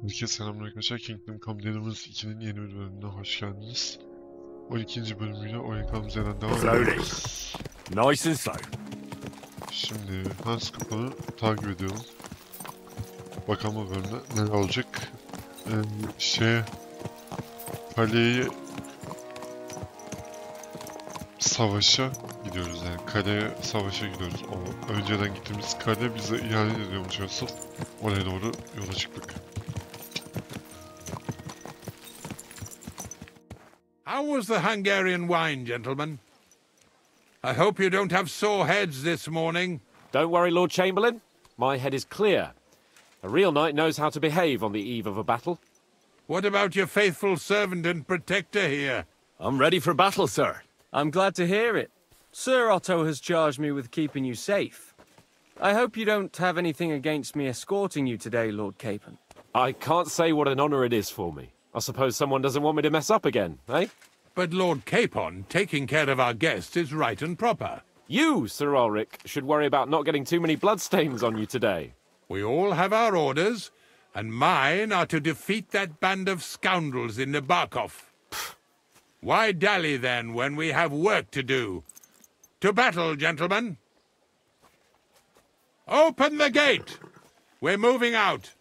Herkese selamlar arkadaşlar. Kingdom Come Deliverance 2'nin yeni bir bölümüne hoş geldiniz. 12. bölümüyle oyuna kaldığımız yerden devam ediyoruz. Nice and slow. Şimdi Hans kapalı takip ediyorum. Bakalım bu bölümde neler olacak. Kaleyi savaşa gidiyoruz yani. Kaleye savaşa gidiyoruz. O önceden gittiğimiz kale bize ihanet ediyormuş asıl. Oraya doğru yola çıktık. How was the Hungarian wine, gentlemen? I hope you don't have sore heads this morning. Don't worry, Lord Chamberlain. My head is clear. A real knight knows how to behave on the eve of a battle. What about your faithful servant and protector here? I'm ready for battle, sir. I'm glad to hear it. Sir Otto has charged me with keeping you safe. I hope you don't have anything against me escorting you today, Lord Capon. I can't say what an honor it is for me. I suppose someone doesn't want me to mess up again, eh? But Lord Capon, taking care of our guests is right and proper. You, Sir Ulrich, should worry about not getting too many bloodstains on you today. We all have our orders, and mine are to defeat that band of scoundrels in the Barkov. Why dally, then, when we have work to do? To battle, gentlemen! Open the gate! We're moving out!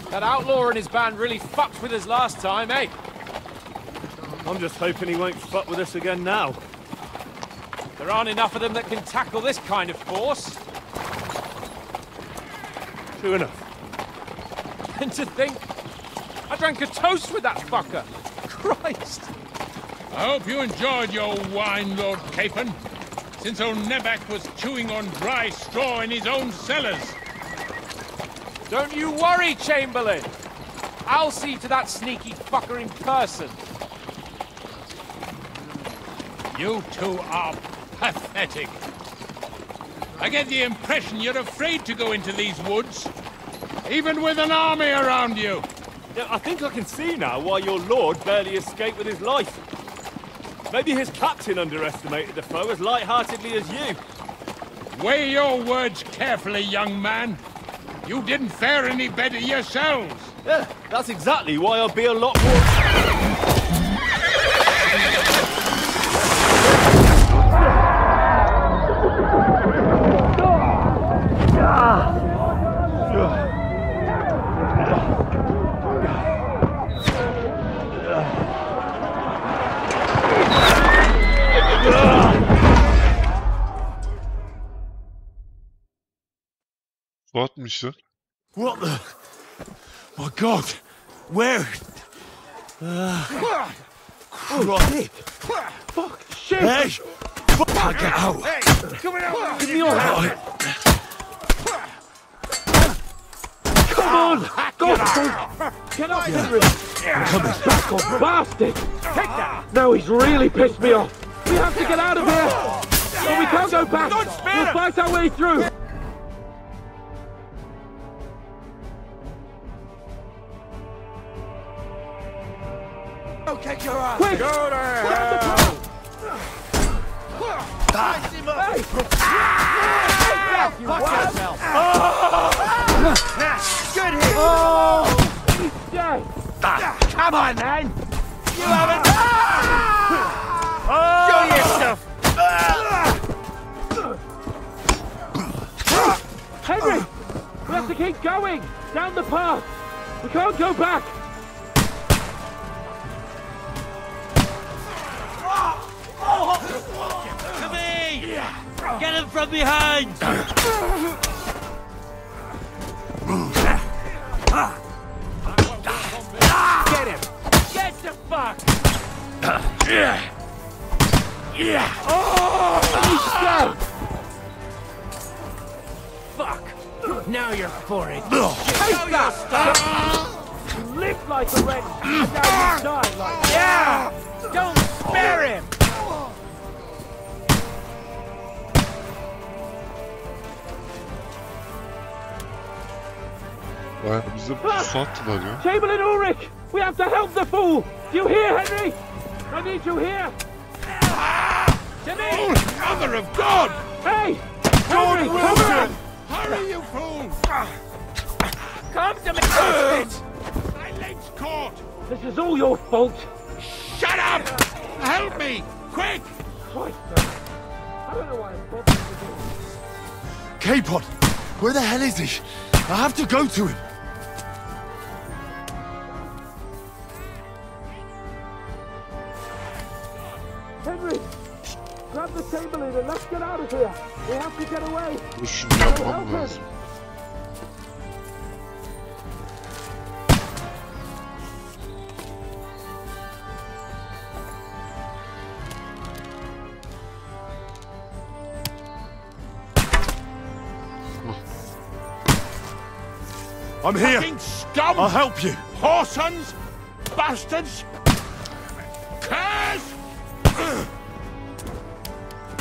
That outlaw and his band really fucked with us last time, eh? I'm just hoping he won't fuck with us again now. There aren't enough of them that can tackle this kind of force. True enough. And to think, I drank a toast with that fucker. Christ! I hope you enjoyed your wine, Lord Capon, since old Neback was chewing on dry straw in his own cellars. Don't you worry, Chamberlain. I'll see to that sneaky fucker in person. You two are pathetic. I get the impression you're afraid to go into these woods, even with an army around you. Yeah, I think I can see now why your lord barely escaped with his life. Maybe his captain underestimated the foe as light-heartedly as you. Weigh your words carefully, young man. You didn't fare any better yourselves. Yeah, that's exactly why I'll be a lot more... Atmışlar. What the? My God! Where? Christ! Fuck! Shit! Hey! Fuck it out! Hey, come on! Give me your hand! Come on! Go! Get up, Henry! Back bastard! Take that! Now he's really pissed me off. We have to get out of here. But we can't go back. We'll fight our way through. Kick your ass! Quick! Go there! Grab the pole! Hey! Fuck yourself! Good hit! Oh! He's dead! Come on, man! You haven't... Show yourself! Henry! We have to keep going! Down the path! We can't go back! To me! Get him from behind! Get him! Get the fuck! Oh! He's dead! Fuck! Now you're for it! Take that! You lived like a red, and now you die like... Yeah! Don't spare him! Bayağı bize pusu attılar ya. Chamberlain Ulrich! We have to help the fool! Do you hear, Henry? I need you here! Oh, Mother of God! Hey! Henry, come on! Hurry, you fool! Come to me, bastard! My leg's caught! This is all your fault! Shut up! Help me! Quick! Christ, man. I don't know why I'm bothering with you. K-Pod! Where the hell is he? I have to go to him! Henry! Grab the Chamberlain and let's get out of here! We have to get away! Dur şunu yapmam lazım. I'm here! Fucking scum! I'll help you! Whoresons! Bastards! Curs!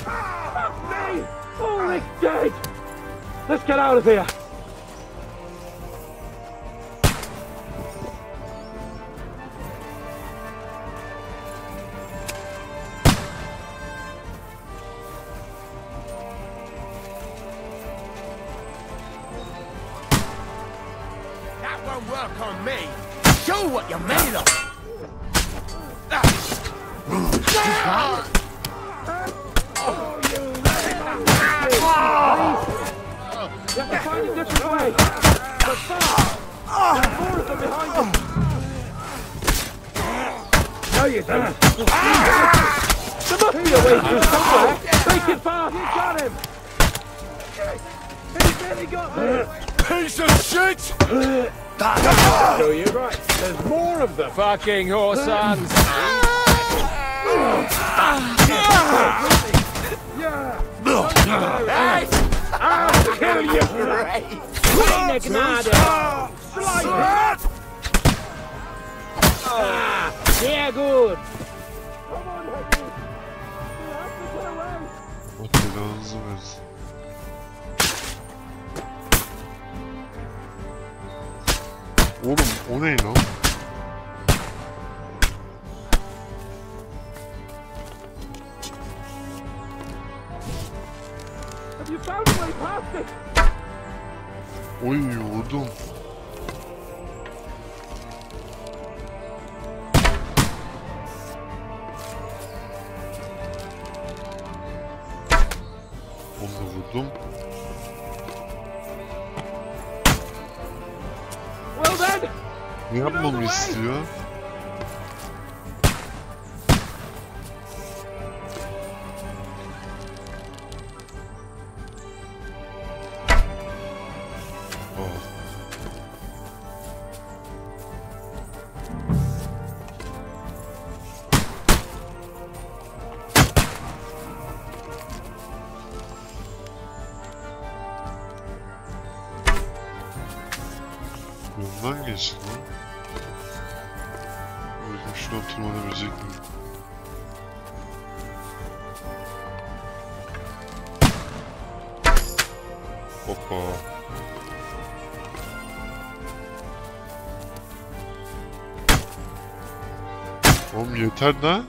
Fuck me! Ulrich's dead! Let's get out of here! That won't work on me! Show what you're made of! You have to find a different way! But fast! There's more of them behind us! No, you don't! There must be a way through somewhere! Make it fast! You got him! He's nearly got me! Piece of shit! So you're right. There's more of them! Fucking whoresons! Hey! I'll kill you! Kleine Gnade! Sehr gut! Come on, Henry! We have to get away! Allah belanızı versin. Oğlum o ne lan? Have you found a way past it? Oy vurdum. Onu da vurdum. Well then! Ne yapmamı istiyor? Oh. Yoldan geçti lan. Şuradan tırmanabilecek miyim? Hoppa. Oğlum yeter ne?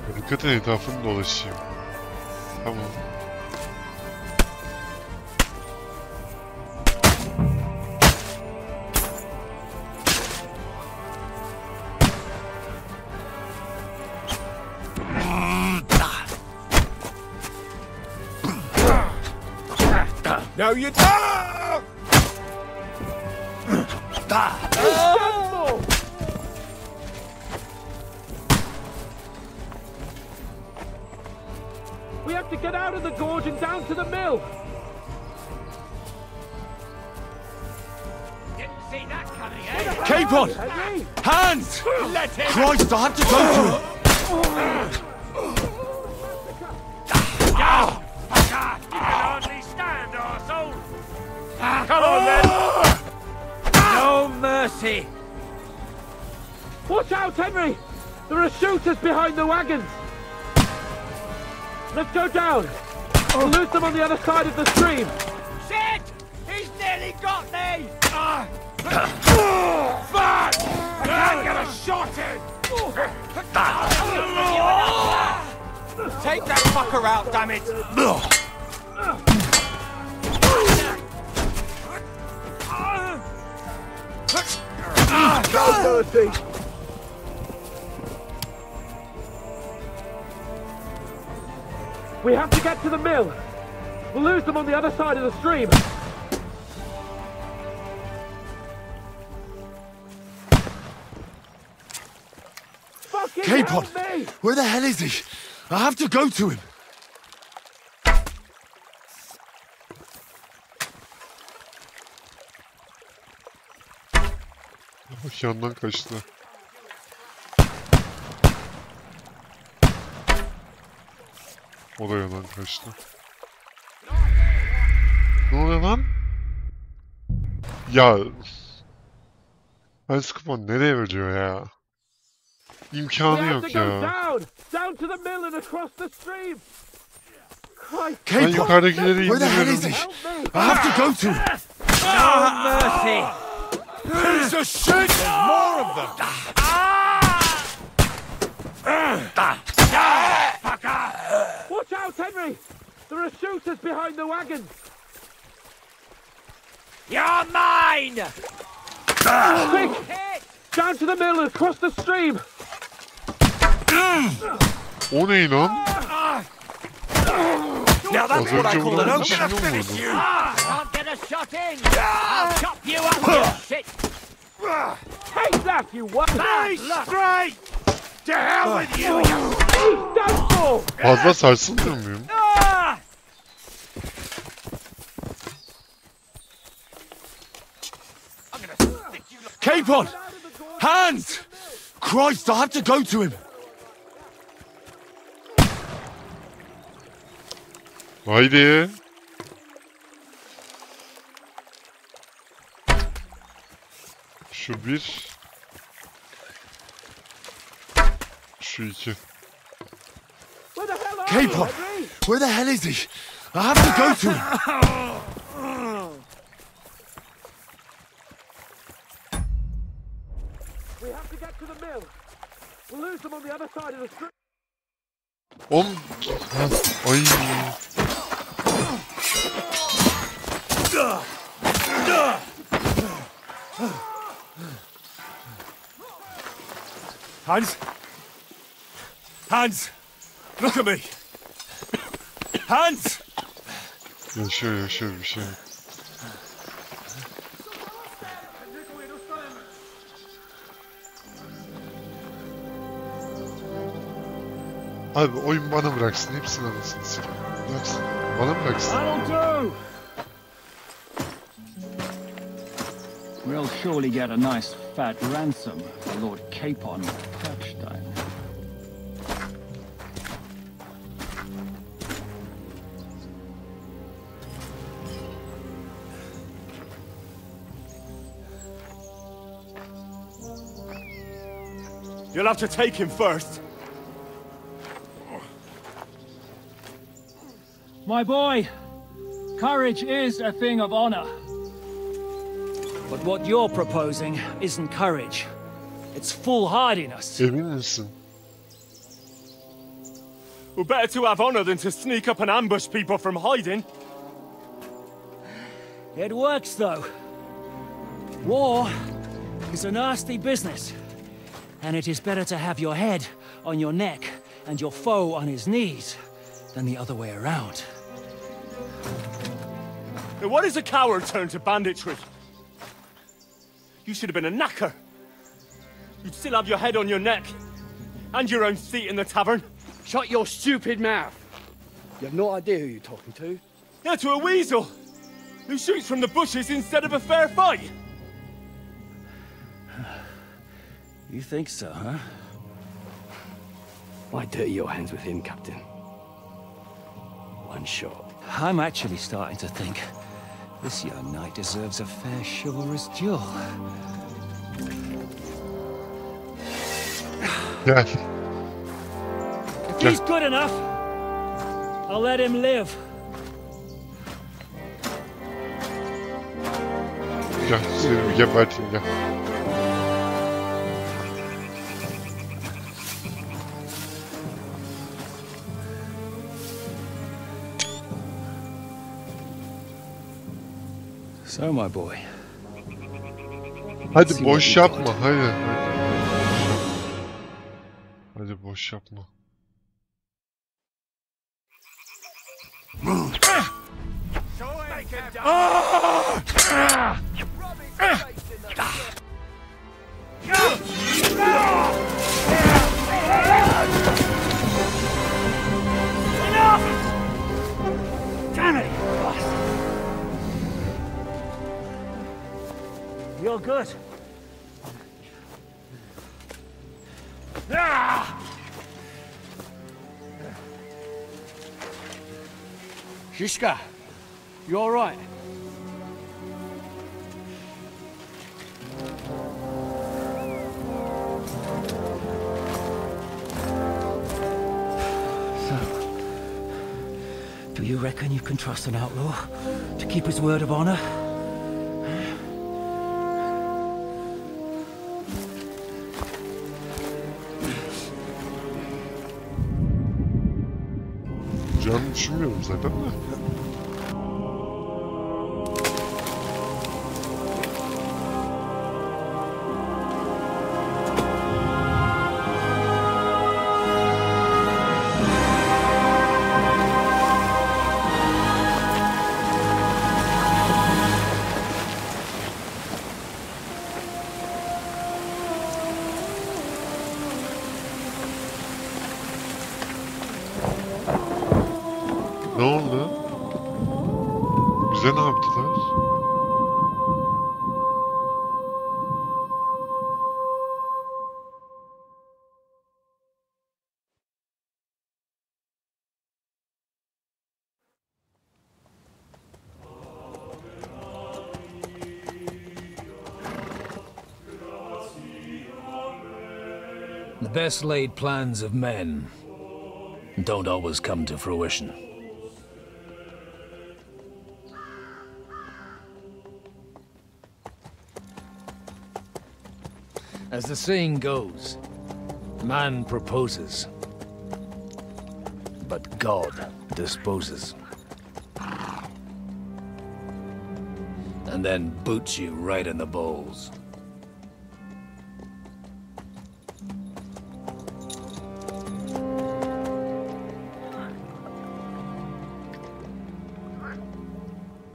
Hakikaten etrafını dolaşayım. Tamam. No, you don't! We have to get out of the gorge and down to the mill. Didn't see that coming, eh? Keep on! Henry! Hands! Let him! Christ, I have to go to him! You can hardly stand, arsehole! Come on, then! No mercy! Watch out, Henry! There are shooters behind the wagons. Let's go down. We'll lose them on the other side of the stream. Shit! He's nearly got me! Fuck! I can't get a shot in! Take that fucker out, damn it! No mercy. We have to get to the mill. We'll lose them on the other side of the stream. Fucking Keep help on! me! Where the hell is he? I have to go to him! Bak yandan kaçtı. O da yandan kaçtı. Ne oluyor lan? Ya... Ben Skupon nereye veriyor ya? We İmkanı have yok to go ya. down to the mill and across the stream. Christ, Ben Keep on! yukarıdakileri Where the hell is indiriyorum. he? help me! I have to go to him! No mercy! Piece of shit! There's more of them! Watch out, Henry! There are shooters behind the wagons. You're mine! Quick! Down to the mill and across the stream. O ne lan? Now Az that's what I önce call an vuran open. bir şey mi vurdu? Can't get a shot in! I'll chop you up, you shit! Take that, you what? Stay straight! To hell with you, you... He's done for! Fazla sarsılmıyor muyum? Ah! I'm gonna stick you... Keep on! Hands! Christ, I have to go to him! Haydi. Şu bir. Şu iki. Where the hell are Keep you, on! Henry? Where the hell is he? I have to go to him! We have to get to the mill. We'll lose them on the other side of the stream. Oğlum. Ay. Hands! Hands! Look at me! Hands! Yaşıyor bir şey. Abi oyun bana bıraksın. Hepsini anasını sikeyim. Bıraksın. Bana bıraksın. That'll do! We'll surely get a nice fat ransom for Lord Capon Kirkstein. You'll have to take him first. My boy, courage is a thing of honor. But what you're proposing isn't courage. It's foolhardiness. Emin misin? Well, better to have honor than to sneak up and ambush people from hiding. It works, though. War is a nasty business. And it is better to have your head on your neck and your foe on his knees than the other way around. Now, what is a coward turned to banditry? You should have been a knacker. You'd still have your head on your neck and your own seat in the tavern. Shut your stupid mouth. You have no idea who you're talking to. Yeah, to a weasel who shoots from the bushes instead of a fair fight. You think so, huh? Why dirty your hands with him, Captain? One shot. I'm actually starting to think this young knight deserves a fair chivalrous duel. Gel. If he's good enough, I'll let him live. Gel. Seni bir geberteyim gel. So, my boy. Hadi boş yapma. Hadi. Hadi boş yapma. Damn it! You're good. Shishka, you all right? So, do you reckon you can trust an outlaw to keep his word of honor? Canım düşünmüyorum zaten de. Ne oldu? Bize ne yaptılar? The best laid plans of men don't always come to fruition. As the saying goes, man proposes, but God disposes. And then boots you right in the balls.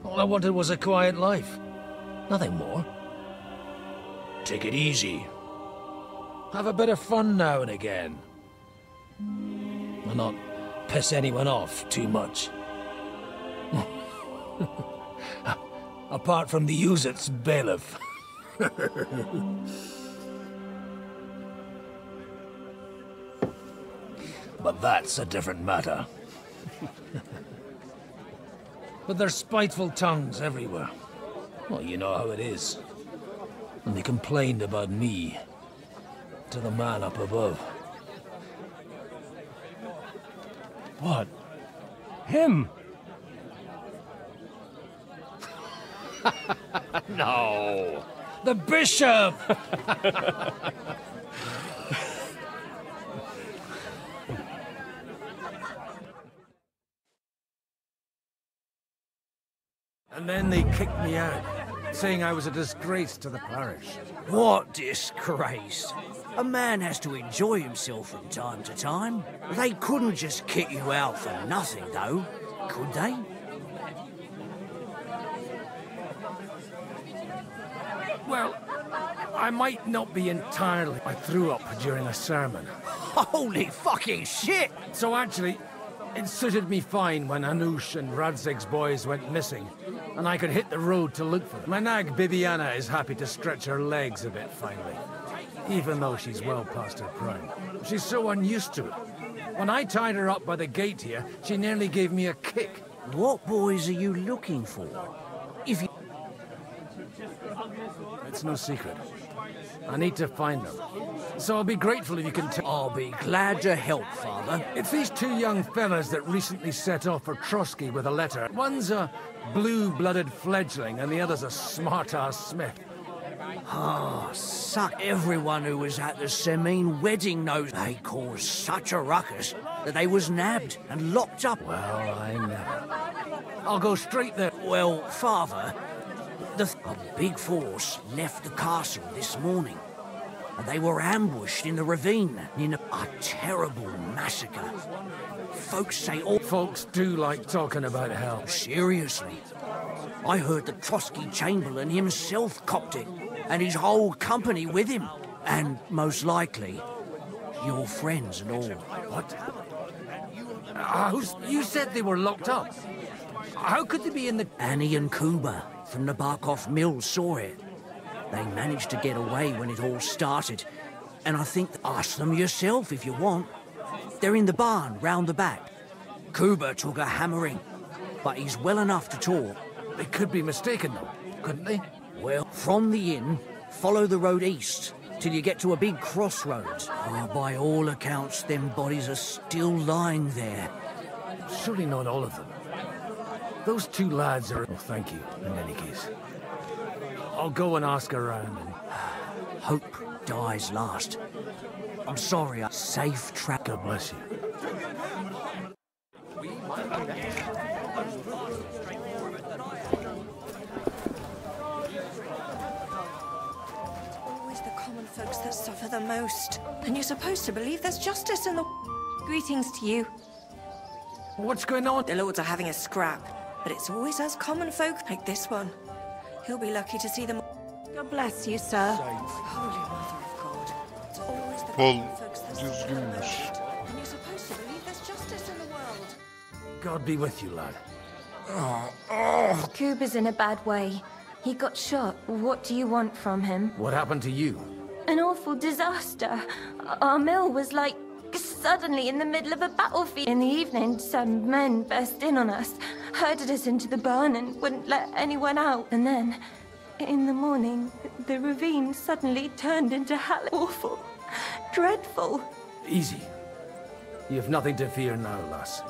All I wanted was a quiet life. Nothing more. Take it easy. Have a bit of fun now and again. and not piss anyone off too much. Apart from the use-its bailiff. But that's a different matter. But there's spiteful tongues everywhere. Well, you know how it is. And they complained about me to the man up above. What? Him? No! The bishop! And then they kicked me out, saying I was a disgrace to the parish. What disgrace? A man has to enjoy himself from time to time. They couldn't just kick you out for nothing, though, could they? Well, I might not be entirely... I threw up during a sermon. Holy fucking shit! So actually, it suited me fine when Anush and Radzig's boys went missing, and I could hit the road to look for them. My nag Bibiana is happy to stretch her legs a bit finally, even though she's well past her prime. She's so unused to it. When I tied her up by the gate here, she nearly gave me a kick. What boys are you looking for? If you... It's no secret. I need to find them. So I'll be grateful if you can tell... I'll be glad to help, Father. It's these two young fellas that recently set off for Trotsky with a letter. One's a blue-blooded fledgling, and the other's a smart-ass smith. Ah, suck. Everyone who was at the Semine wedding knows they caused such a ruckus that they was nabbed and locked up. Well, I never. I'll go straight there. Well, Father, a big force left the castle this morning, and they were ambushed in the ravine in a terrible massacre. Folks say all... Folks do like talking about hell. Seriously. I heard the Trotsky Chamberlain himself copped it, and his whole company with him. And most likely, your friends and all. What? You said they were locked up. How could they be in the... Annie and Kuba from the Barkov Mill saw it. They managed to get away when it all started. And I think... Ask them yourself if you want. They're in the barn round the back. Kuba took a hammering, but he's well enough to talk. They could be mistaken, though, couldn't they? Well, from the inn, follow the road east till you get to a big crossroads. Oh, by all accounts, them bodies are still lying there. Surely not all of them. Those two lads are... Oh, thank you, in any case. I'll go and ask around and... Hope dies last. I'm sorry, safe track. God bless you. Folks that suffer the most. And you're supposed to believe there's justice in the... Greetings to you. What's going on? The lords are having a scrap, but it's always us common folk like this one. He'll be lucky to see them... God bless you, sir. Holy Mother of God. It's always the common folks that suffer the most. And you're supposed to believe there's justice in the world. God be with you, lad. Kuba's in a bad way. He got shot. What do you want from him? What happened to you? An awful disaster. Our mill was like suddenly in the middle of a battlefield. In the evening, some men burst in on us, herded us into the barn and wouldn't let anyone out. And then, in the morning, the ravine suddenly turned into hell. Awful. Dreadful. Easy. You've nothing to fear now, lass.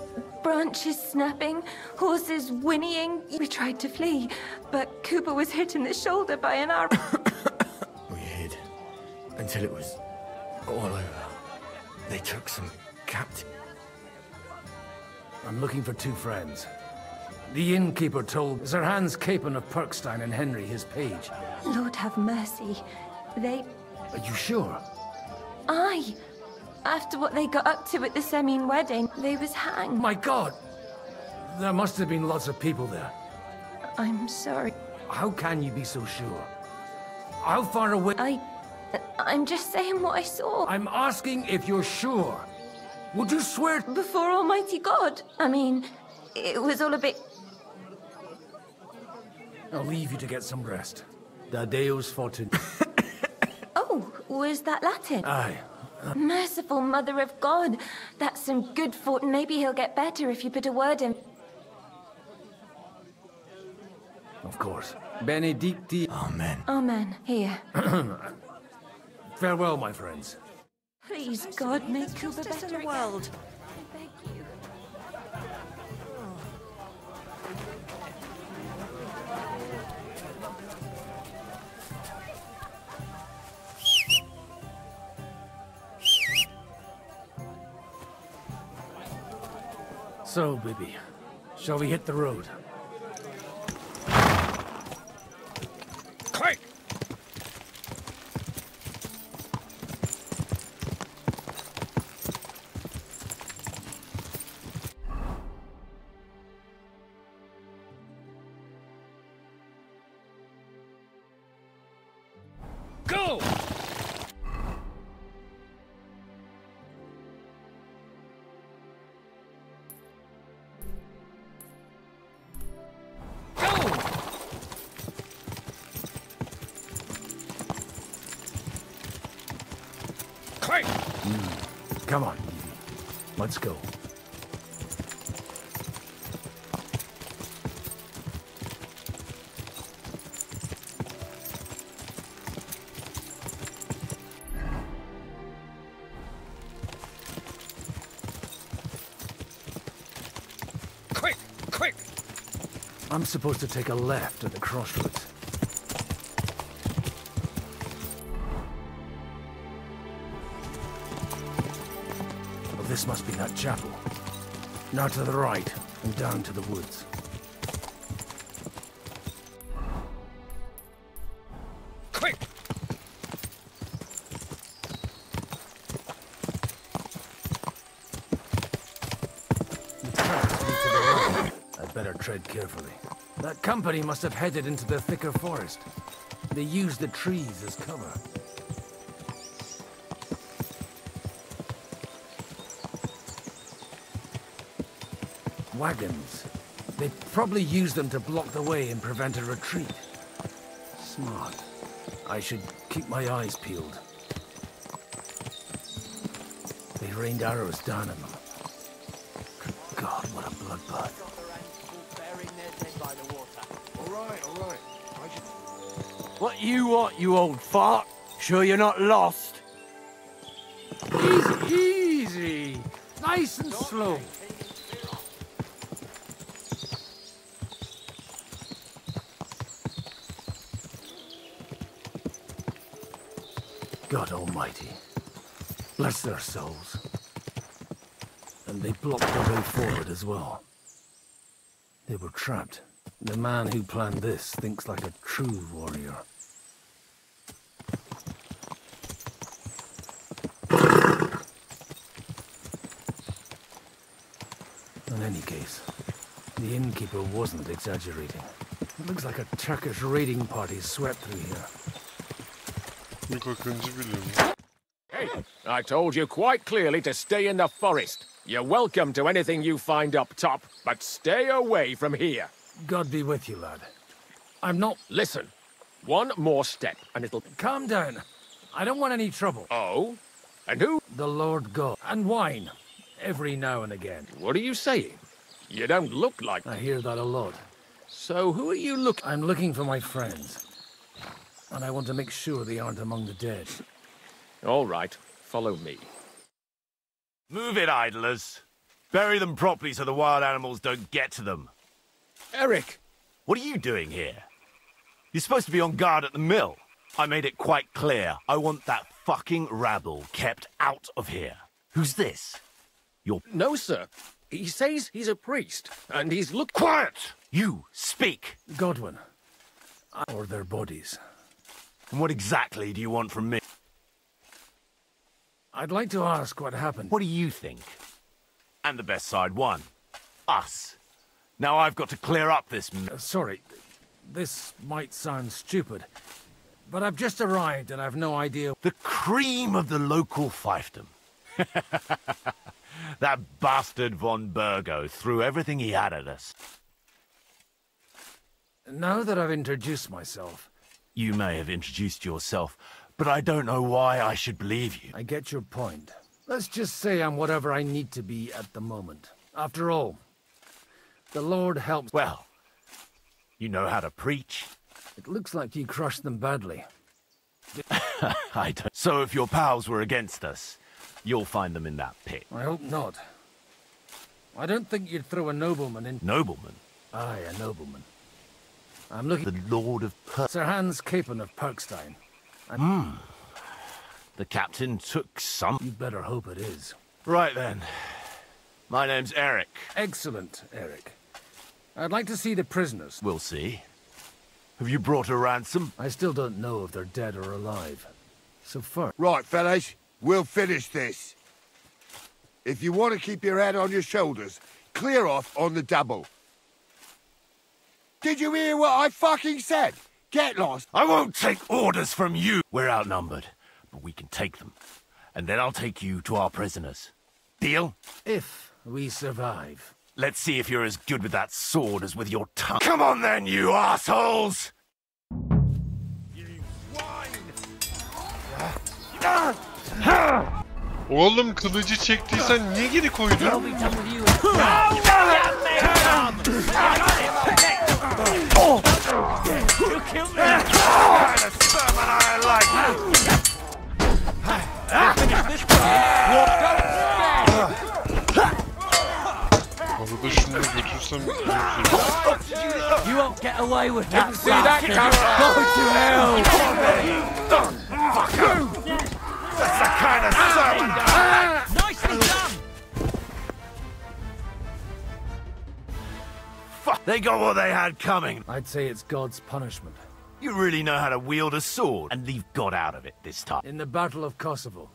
Branches snapping, horses whinnying. We tried to flee, but Kuba was hit in the shoulder by an arrow. We hid until it was all over. They took some captive. I'm looking for two friends. The innkeeper told Sir Hans Capon of Perkstein and Henry, his page. Lord have mercy. They... Are you sure? Aye. After what they got up to at the Semine wedding, they was hanged. My God! There must have been lots of people there. I'm sorry. How can you be so sure? How far away... I'm just saying what I saw. I'm asking if you're sure. Would you swear? Before Almighty God. I mean, it was all a bit... I'll leave you to get some rest. Da Deus fortune. Oh, was that Latin? Aye. Merciful Mother of God. That's some good fortune. Maybe he'll get better if you put a word in. Of course. Benedicti. Amen. Amen. Here. Farewell, my friends. Please, God, make Cuba better in the world. I beg you. So, Bibi, shall we hit the road? Quick! Go! Come on, let's go. Quick! Quick! I'm supposed to take a left at the crossroads. This must be that chapel. Now to the right, and down to the woods. Quick! The tracks lead to the right. I'd better tread carefully. That company must have headed into the thicker forest. They used the trees as cover. Wagons. They probably used them to block the way and prevent a retreat. Smart. I should keep my eyes peeled. They rained arrows down at them. Good God, what a bloodbath. All right. What you want, you old fart? Sure you're not lost? Easy, easy. Nice and slow. God Almighty, bless their souls. And they blocked the way forward as well. They were trapped. The man who planned this thinks like a true warrior. In any case, the innkeeper wasn't exaggerating. It looks like a Turkish raiding party swept through here. Hey, I told you quite clearly to stay in the forest. You're welcome to anything you find up top, but stay away from here. God be with you, lad. I'm not... Listen, one more step and it'll... Calm down. I don't want any trouble. Oh? And who? The Lord God. And wine. Every now and again. What are you saying? You don't look like... I hear that a lot. So who are you looking... I'm looking for my friends. And I want to make sure they aren't among the dead. All right, follow me. Move it, idlers. Bury them properly so the wild animals don't get to them. Eric! What are you doing here? You're supposed to be on guard at the mill. I made it quite clear. I want that fucking rabble kept out of here. Who's this? No, sir. He says he's a priest, and he's Quiet! You, speak! Godwin. Or their bodies. And what exactly do you want from me? I'd like to ask what happened. What do you think? And the best side won. Us. Now I've got to clear up this... Sorry. This might sound stupid, but I've just arrived and I've no idea... The cream of the local fiefdom. That bastard von Burgo threw everything he had at us. Now that I've introduced myself... You may have introduced yourself, but I don't know why I should believe you. I get your point. Let's just say I'm whatever I need to be at the moment. After all, the Lord helps... Well, you know how to preach. It looks like you crushed them badly. I don't... So if your pals were against us, you'll find them in that pit. I hope not. I don't think you'd throw a nobleman in... Nobleman? Aye, a nobleman. I'm looking... The Lord of Sir Hans Capon of Perkstein. The captain took some... You better hope it is. Right then. My name's Eric. Excellent, Eric. I'd like to see the prisoners. We'll see. Have you brought a ransom? I still don't know if they're dead or alive. So far... Right, fellas. We'll finish this. If you want to keep your head on your shoulders, clear off on the double. Did you hear what I fucking said? Get lost. I won't take orders from you. We're outnumbered, but we can take them. And then I'll take you to our prisoners. Deal? If we survive. Let's see if you're as good with that sword as with your tongue. Come on then, you assholes! Oğlum kılıcı çektiysen niye geri koydun? Arada şunu götürsem... You won't get away with that. See that coming? Go to hell! That's the kind of sermon! Nicely done! Fuck! They got what they had coming. I'd say it's God's punishment. You really know how to wield a sword and leave God out of it this time. In the Battle of Kosovo.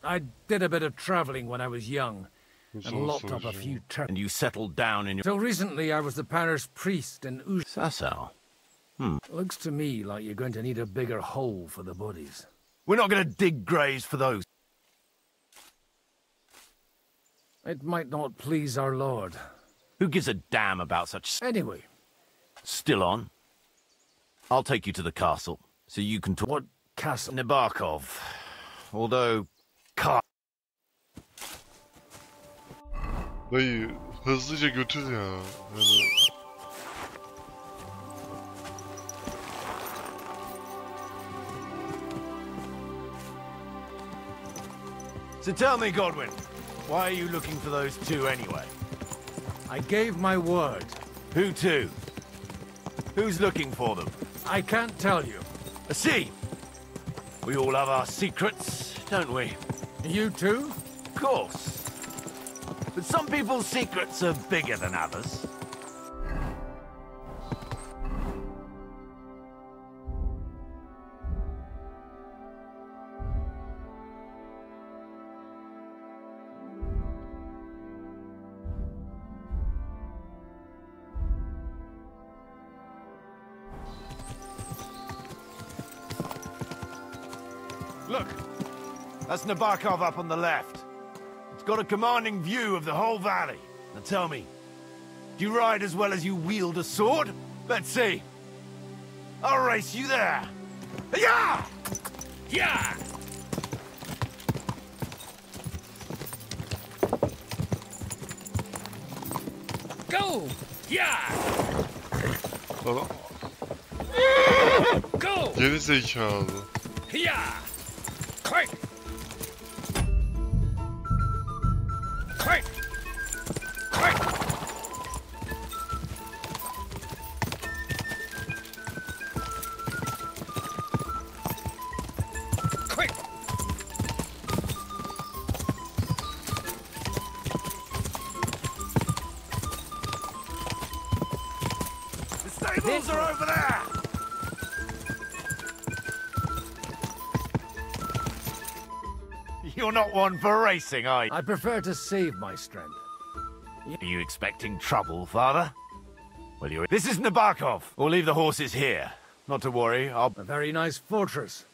I did a bit of traveling when I was young. And locked up a few And you settled down in your... Till recently I was the parish priest in SOSYAL. Looks to me like you're going to need a bigger hole for the bodies. We're not going to dig graves for those. It might not please our Lord. Who gives a damn about such... Anyway. Still on? I'll take you to the castle, so you can talk... What castle? Nebarkov. Although... Dayı hızlıca götür ya. Yani... So tell me, Godwin, why are you looking for those two anyway? I gave my word. Who to? Who's looking for them? I can't tell you. I see. We all have our secrets, don't we? You too? Of course. But some people's secrets are bigger than others. Look, that's Nebarkov up on the left. It's got a commanding view of the whole valley. Now tell me, do you ride as well as you wield a sword? Let's see. I'll race you there. Yeah! Yeah! Go! Yeah! Lan... Go! Geri zekalı. Yeah! Quick! Quick! Quick! Quick! The stables are over there! You're not one for racing, are you? I prefer to save my strength. Are you expecting trouble, Father? Well, you're... This is Nebarkov. We'll leave the horses here. Not to worry, I'll... A very nice fortress.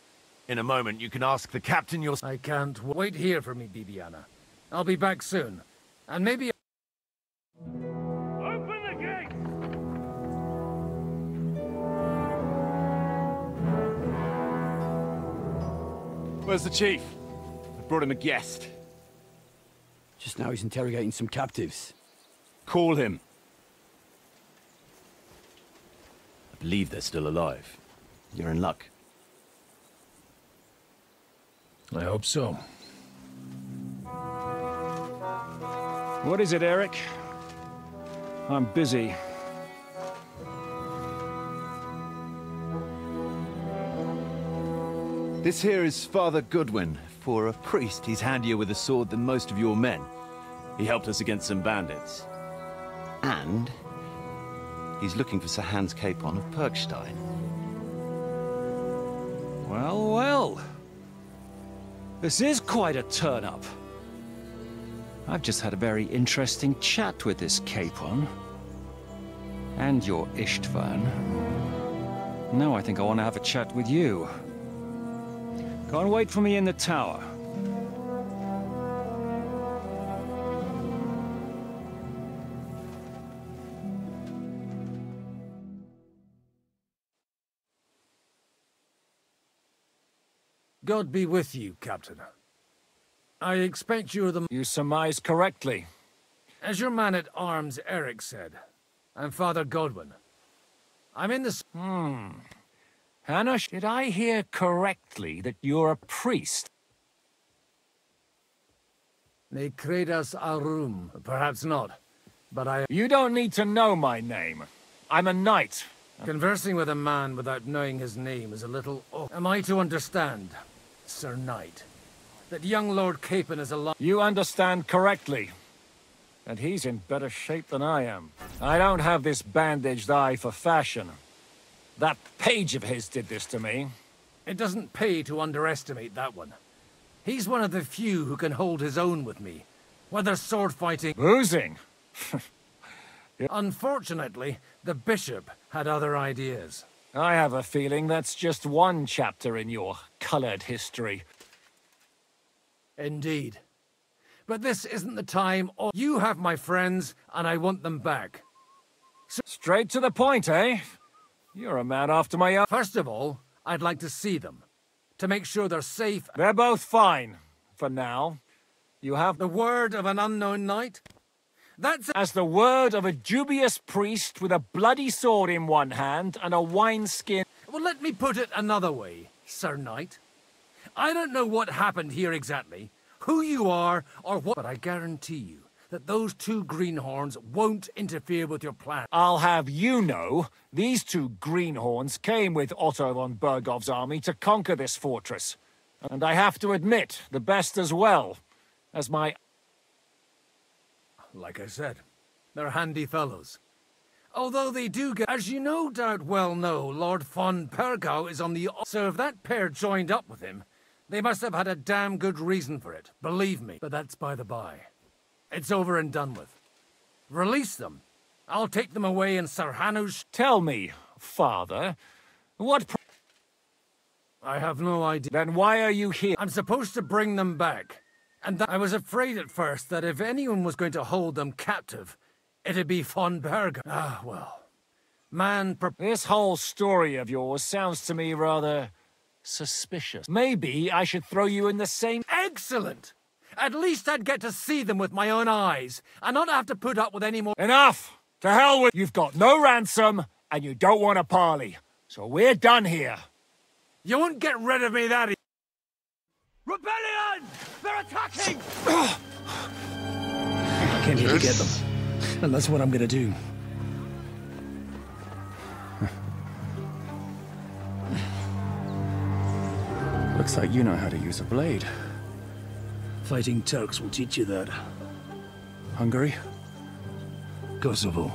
In a moment, you can ask the captain your... I can't wait here for me, Bibiana. I'll be back soon. And maybe... Open the gate! Where's the chief? I brought him a guest. Just now he's interrogating some captives. Call him. I believe they're still alive. You're in luck. I hope so. What is it, Eric? I'm busy. This here is Father Goodwin. For a priest, he's handier with a sword than most of your men. He helped us against some bandits. And he's looking for Sir Hans Capon of Perkstein. Well, well. This is quite a turn-up. I've just had a very interesting chat with this Capon. And your Istvan. Now I think I want to have a chat with you. Go and wait for me in the tower. God be with you, Captain. I expect you're the... You surmise correctly. As your man-at-arms Eric said, I'm Father Godwin. I'm in the... Hannah, did I hear correctly that you're a priest? Ne credas aurum. Perhaps not, but I... You don't need to know my name. I'm a knight. Conversing with a man without knowing his name is a little... Oh, am I to understand, Sir Knight, that young Lord Capon is alive? You understand correctly. And he's in better shape than I am. I don't have this bandaged eye for fashion. That page of his did this to me. It doesn't pay to underestimate that one. He's one of the few who can hold his own with me, whether sword fighting... Boozing? Unfortunately, the bishop had other ideas. I have a feeling that's just one chapter in your colored history. Indeed. But this isn't the time or... You have my friends, and I want them back. So straight to the point, eh? You're a man after my own... First of all, I'd like to see them, to make sure they're safe. They're both fine, for now. You have... The word of an unknown knight? That's... As the word of a dubious priest with a bloody sword in one hand and a wineskin... Well, let me put it another way, Sir Knight. I don't know what happened here exactly, who you are, or what... But I guarantee you that those two greenhorns won't interfere with your plan. I'll have you know, these two greenhorns came with Otto von Bergov's army to conquer this fortress. And I have to admit, the best as well, as my... Like I said, they're handy fellows. Although they do get... As you no doubt well know, Lord von Bergov is on the... So if that pair joined up with him, they must have had a damn good reason for it, believe me. But that's by the by. It's over and done with. Release them. I'll take them away in Sir Hanush... Tell me, Father, what... I have no idea. Then why are you here? I'm supposed to bring them back. And I was afraid at first that if anyone was going to hold them captive, it'd be von Berg. Ah, well. Man... This whole story of yours sounds to me rather... suspicious. Maybe I should throw you in the same... Excellent! At least I'd get to see them with my own eyes, and not have to put up with any more... Enough! To hell with... You've got no ransom, and you don't want a parley. So we're done here. You won't get rid of me that... Rebellion! They're attacking! I came here to get them. And that's what I'm gonna do. Looks like you know how to use a blade. Fighting Turks will teach you that. Hungary? Kosovo.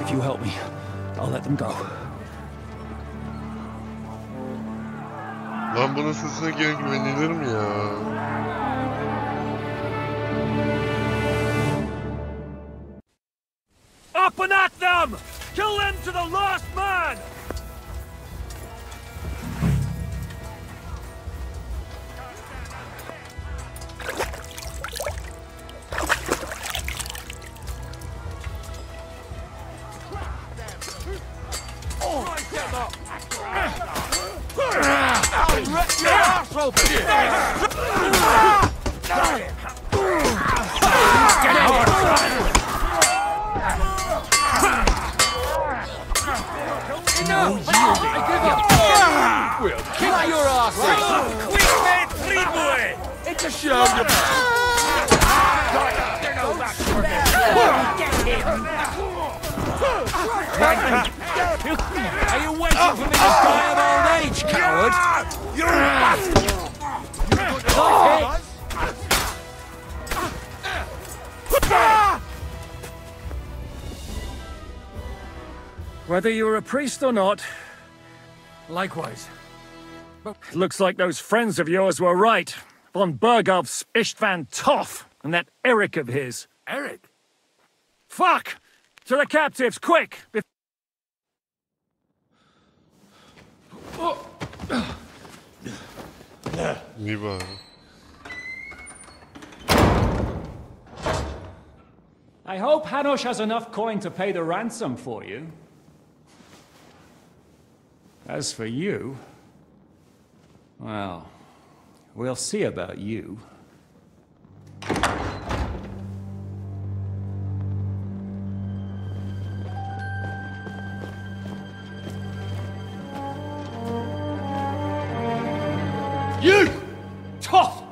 If you help me, I'll let them go. Lan bunun sesine geri güvenilir mi ya? Up and at them! Kill them to the last man! We'll kick your asses! Quick, man, triple! It's a show! Are you waiting for me to die of old age, coward? You're a bastard! Whether you're a priest or not, likewise. Looks like those friends of yours were right. Von Berghoff's Istvan Toff, and that Eric of his. Eric? Fuck! To the captives, quick! İyi bari. I hope Hanush has enough coin to pay the ransom for you. As for you, well, we'll see about you. You! Tough!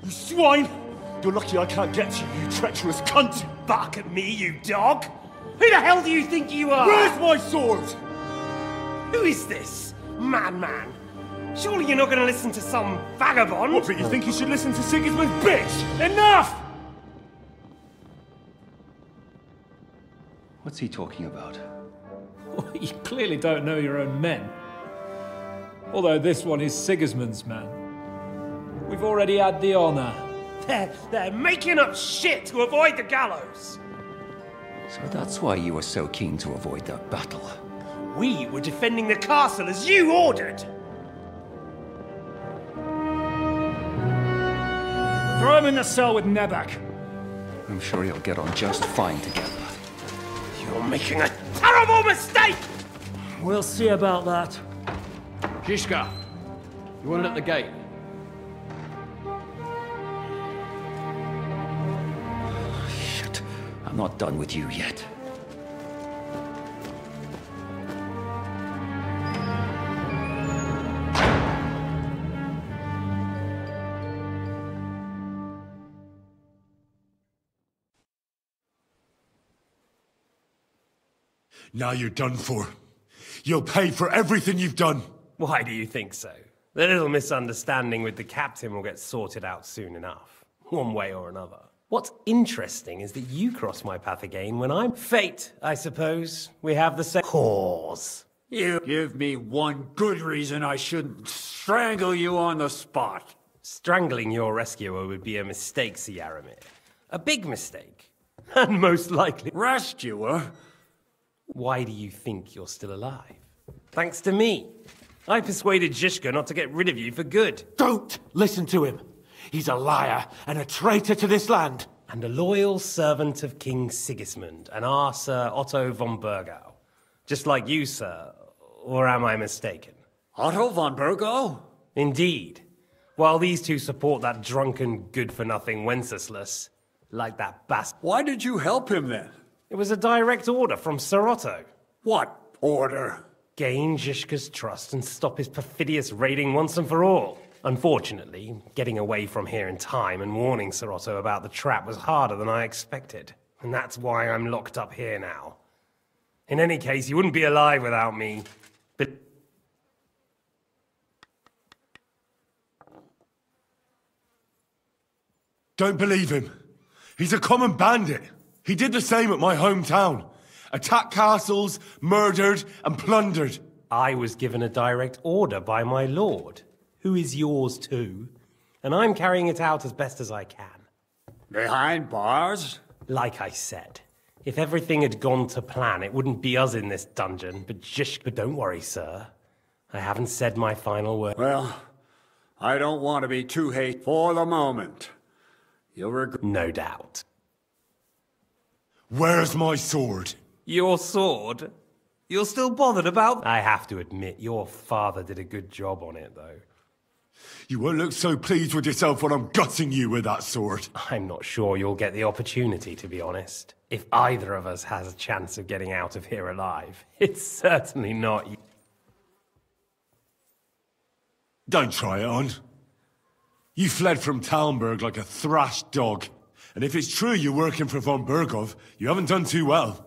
You swine! You're lucky I can't get to you, you treacherous cunt! Bark at me, you dog! Who the hell do you think you are? Where's my sword? Who is this? Man. Surely you're not going to listen to some vagabond? What, but you think you should listen to Sigismund's bitch? Enough! What's he talking about? You clearly don't know your own men. Although this one is Sigismund's man. We've already had the honor. They're making up shit to avoid the gallows! So that's why you were so keen to avoid that battle. We were defending the castle as you ordered! Throw him in the cell with Nebak. I'm sure he'll get on just fine together. You're making a terrible mistake! We'll see about that. Zhishka, you want it at the gate? Shit, I'm not done with you yet. Now you're done for. You'll pay for everything you've done. Why do you think so? The little misunderstanding with the captain will get sorted out soon enough, one way or another. What's interesting is that you cross my path again when I'm fate, I suppose. We have the same cause. You give me one good reason I shouldn't strangle you on the spot. Strangling your rescuer would be a mistake, Sir Yaramir. A big mistake. And most likely... Rescuer? Why do you think you're still alive? Thanks to me. I persuaded Zhishka not to get rid of you for good. Don't listen to him. He's a liar and a traitor to this land. And a loyal servant of King Sigismund and our Sir Otto von Bergau. Just like you, sir. Or am I mistaken? Otto von Bergau? Indeed. While these two support that drunken, good-for-nothing Wenceslas, like that bastard. Why did you help him then? It was a direct order from Sir Otto. What order? Gain Zhishka's trust and stop his perfidious raiding once and for all. Unfortunately, getting away from here in time and warning Sir Otto about the trap was harder than I expected. And that's why I'm locked up here now. In any case, you wouldn't be alive without me. But... Don't believe him. He's a common bandit. He did the same at my hometown. Attacked castles, murdered, and plundered. I was given a direct order by my lord, who is yours too, and I'm carrying it out as best as I can. Behind bars? Like I said, If everything had gone to plan, it wouldn't be us in this dungeon, but But don't worry, sir. I haven't said my final word. Well, I don't want to be too hateful for the moment. You'll regret. No doubt. Where's my sword? Your sword? You're still bothered about? I have to admit, your father did a good job on it, though. You won't look so pleased with yourself when I'm gutting you with that sword. I'm not sure you'll get the opportunity, to be honest. If either of us has a chance of getting out of here alive, it's certainly not you. Don't try it on. You fled from Talmberg like a thrashed dog. And if it's true you're working for von Bergov, you haven't done too well.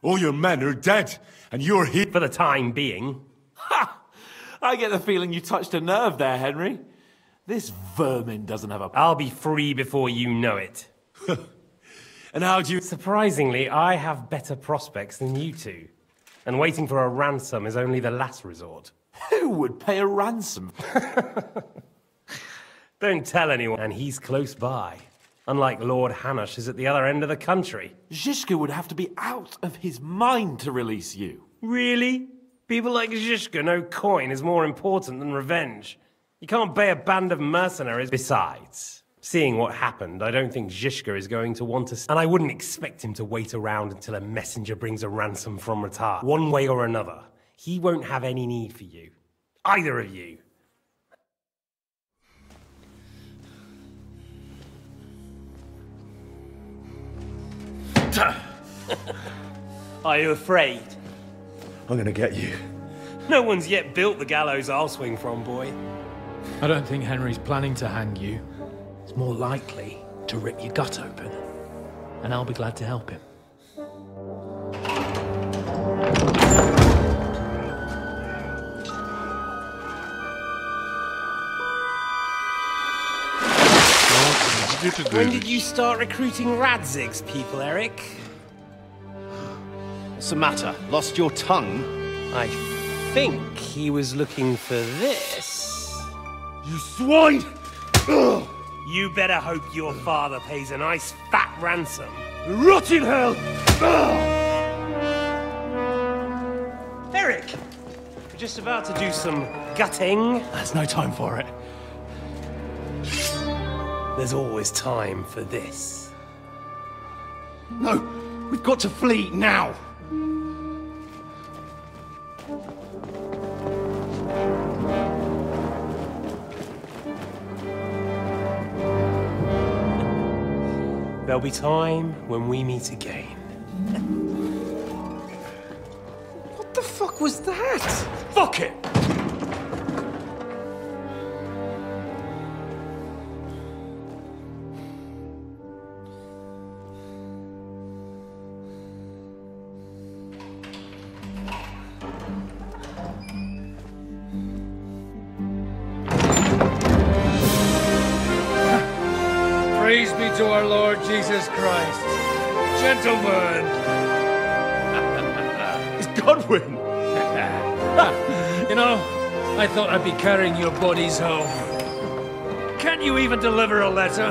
All your men are dead, and you're here for the time being. Ha! I get the feeling you touched a nerve there, Henry. This vermin doesn't have a... I'll be free before you know it. And how do you... Surprisingly, I have better prospects than you two. And waiting for a ransom is only the last resort. Who would pay a ransom? Don't tell anyone. And he's close by. Unlike Lord Hanush is at the other end of the country. Zhishka would have to be out of his mind to release you. Really? People like Zhishka know coin is more important than revenge. You can't pay a band of mercenaries. Besides, seeing what happened, I don't think Zhishka is going to want to... And I wouldn't expect him to wait around until a messenger brings a ransom from Ratar. One way or another, he won't have any need for you. Either of you. Are you afraid? I'm gonna get you. No one's yet built the gallows I'll swing from, boy. I don't think Henry's planning to hang you. It's more likely to rip your gut open. And I'll be glad to help him. When did you start recruiting Radzig's people, Eric? What's the matter? Lost your tongue? I think he was looking for this. You swine! Ugh. You better hope your father pays a nice fat ransom. Rot in hell! Ugh. Eric! We're just about to do some gutting. There's no time for it. There's always time for this. No, we've got to flee now. There'll be time when we meet again. What the fuck was that? Fuck it! Praise be to our Lord Jesus Christ. Gentlemen! It's Godwin! You know, I thought I'd be carrying your bodies home. Can't you even deliver a letter?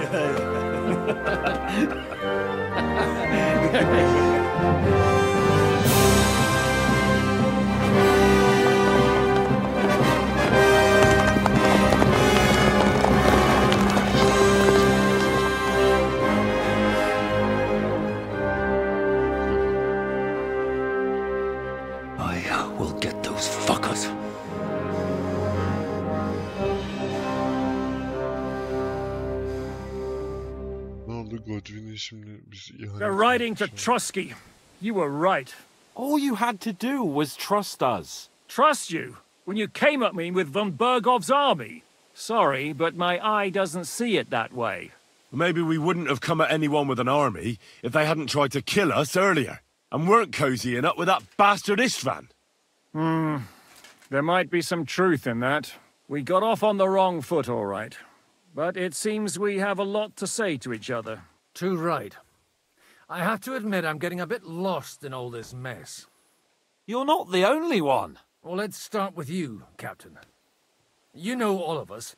They're riding to Trusky. You were right. All you had to do was trust us. Trust you? When you came at me with von Bergov's army? Sorry, but my eye doesn't see it that way. Maybe we wouldn't have come at anyone with an army if they hadn't tried to kill us earlier, and weren't cozying up with that bastard Istvan. There might be some truth in that. We got off on the wrong foot, all right. But it seems we have a lot to say to each other. Too right. I have to admit I'm getting a bit lost in all this mess. You're not the only one. Well, let's start with you, Captain. You know all of us,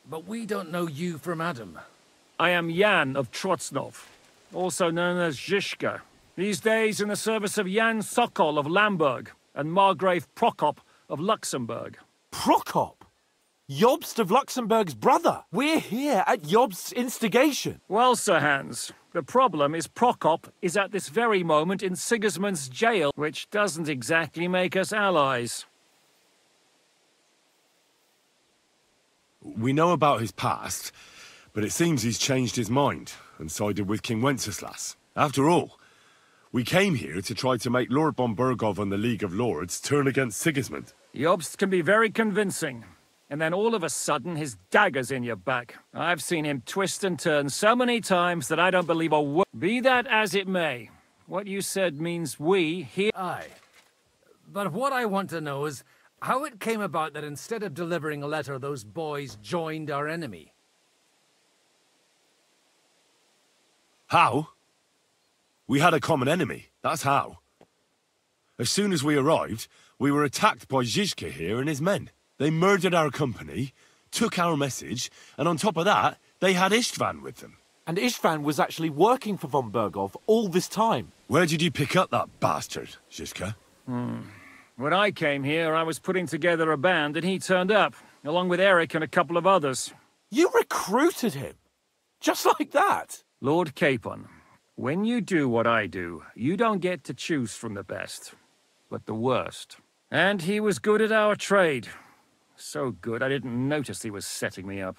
but we don't know you from Adam. I am Jan of Trotsnov, also known as Zhishka. These days in the service of Jan Sokol of Lamberg and Margrave Prokop of Luxembourg. Prokop? Jobst of Luxembourg's brother. We're here at Jobst's instigation. Well, Sir Hans, the problem is Prokop is at this very moment in Sigismund's jail, which doesn't exactly make us allies. We know about his past, but it seems he's changed his mind and sided with King Wenceslas. After all, we came here to try to make Lord von Bergov and the League of Lords turn against Sigismund. Jobst can be very convincing. And then all of a sudden, his dagger's in your back. I've seen him twist and turn so many times that I don't believe a word. Be that as it may, what you said means we here... Aye. But what I want to know is how it came about that instead of delivering a letter, those boys joined our enemy. How? We had a common enemy, that's how. As soon as we arrived, we were attacked by Zizka here and his men. They murdered our company, took our message, and on top of that, they had Istvan with them. And Istvan was actually working for von Bergov all this time. Where did you pick up that bastard, Zizka? When I came here, I was putting together a band and he turned up, along with Eric and a couple of others. You recruited him? Just like that? Lord Capon, when you do what I do, you don't get to choose from the best, but the worst. And he was good at our trade. So good, I didn't notice he was setting me up.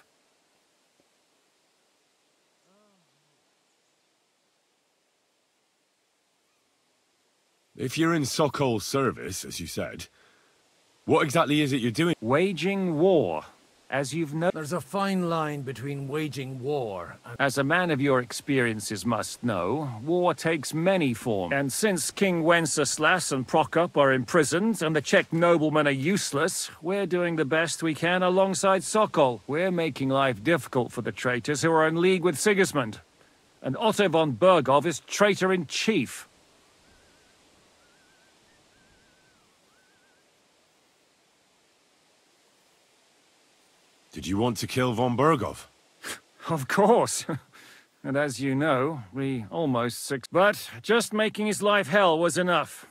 If you're in Sokol's service, as you said, what exactly is it you're doing? Waging war, as you've known. There's a fine line between waging war and... As a man of your experiences must know, war takes many forms. And since King Wenceslas and Prokop are imprisoned and the Czech noblemen are useless, we're doing the best we can alongside Sokol. We're making life difficult for the traitors who are in league with Sigismund. And Otto von Bergov is traitor-in-chief. Did you want to kill von Bergov? Of course. And as you know, we almost But just making his life hell was enough.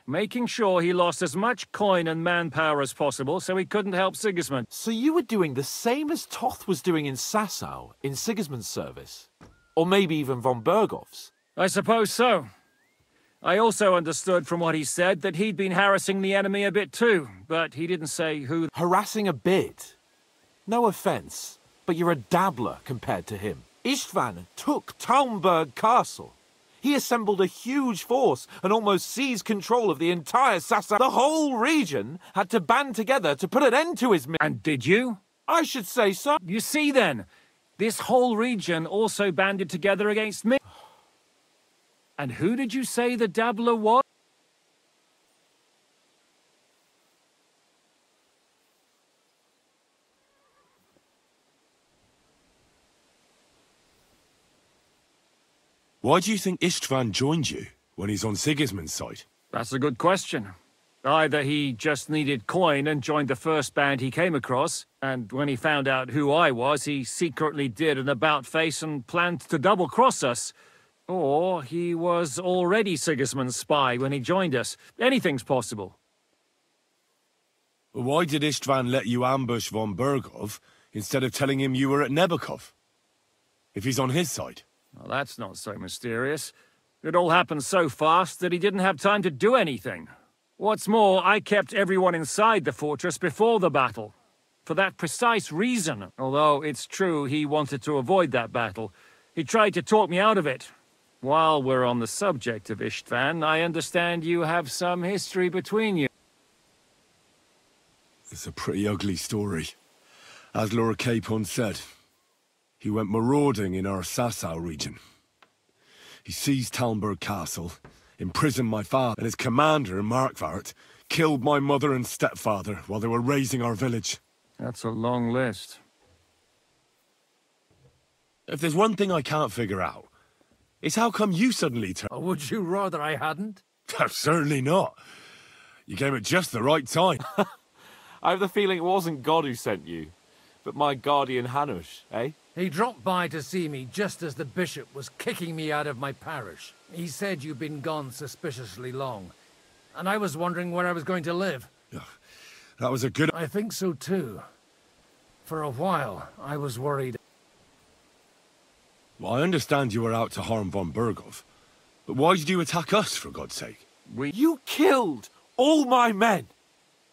Making sure he lost as much coin and manpower as possible so he couldn't help Sigismund. So you were doing the same as Toth was doing in Sasau, in Sigismund's service? Or maybe even von Bergov's? I suppose so. I also understood from what he said that he'd been harassing the enemy a bit too, but he didn't say who... Harassing a bit? No offense, but you're a dabbler compared to him. Istvan took Talmberg Castle. He assembled a huge force and almost seized control of the entire Sasau. The whole region had to band together to put an end to his... And did you? I should say so. You see then, this whole region also banded together against me. And who did you say the dabbler was? Why do you think Istvan joined you when he's on Sigismund's side? That's a good question. Either he just needed coin and joined the first band he came across, and when he found out who I was, he secretly did an about-face and planned to double-cross us. Or he was already Sigismund's spy when he joined us. Anything's possible. Why did Istvan let you ambush von Bergov instead of telling him you were at Nebukov? If he's on his side? Well, that's not so mysterious. It all happened so fast that he didn't have time to do anything. What's more, I kept everyone inside the fortress before the battle. For that precise reason. Although it's true he wanted to avoid that battle. He tried to talk me out of it. While we're on the subject of Istvan, I understand you have some history between you. It's a pretty ugly story. As Lord Capon said, he went marauding in our Sasau region. He seized Talmberg Castle, imprisoned my father, and his commander, Markvart, killed my mother and stepfather while they were raising our village. That's a long list. If there's one thing I can't figure out, it's how come you suddenly turned... Would you rather I hadn't? Certainly not. You came at just the right time. I have the feeling it wasn't God who sent you. But my guardian Hanush, eh? He dropped by to see me just as the bishop was kicking me out of my parish. He said you'd been gone suspiciously long, and I was wondering where I was going to live. That was a good... I think so too. For a while, I was worried. Well, I understand you were out to harm von Berghoff, but why did you attack us, for God's sake? You killed all my men!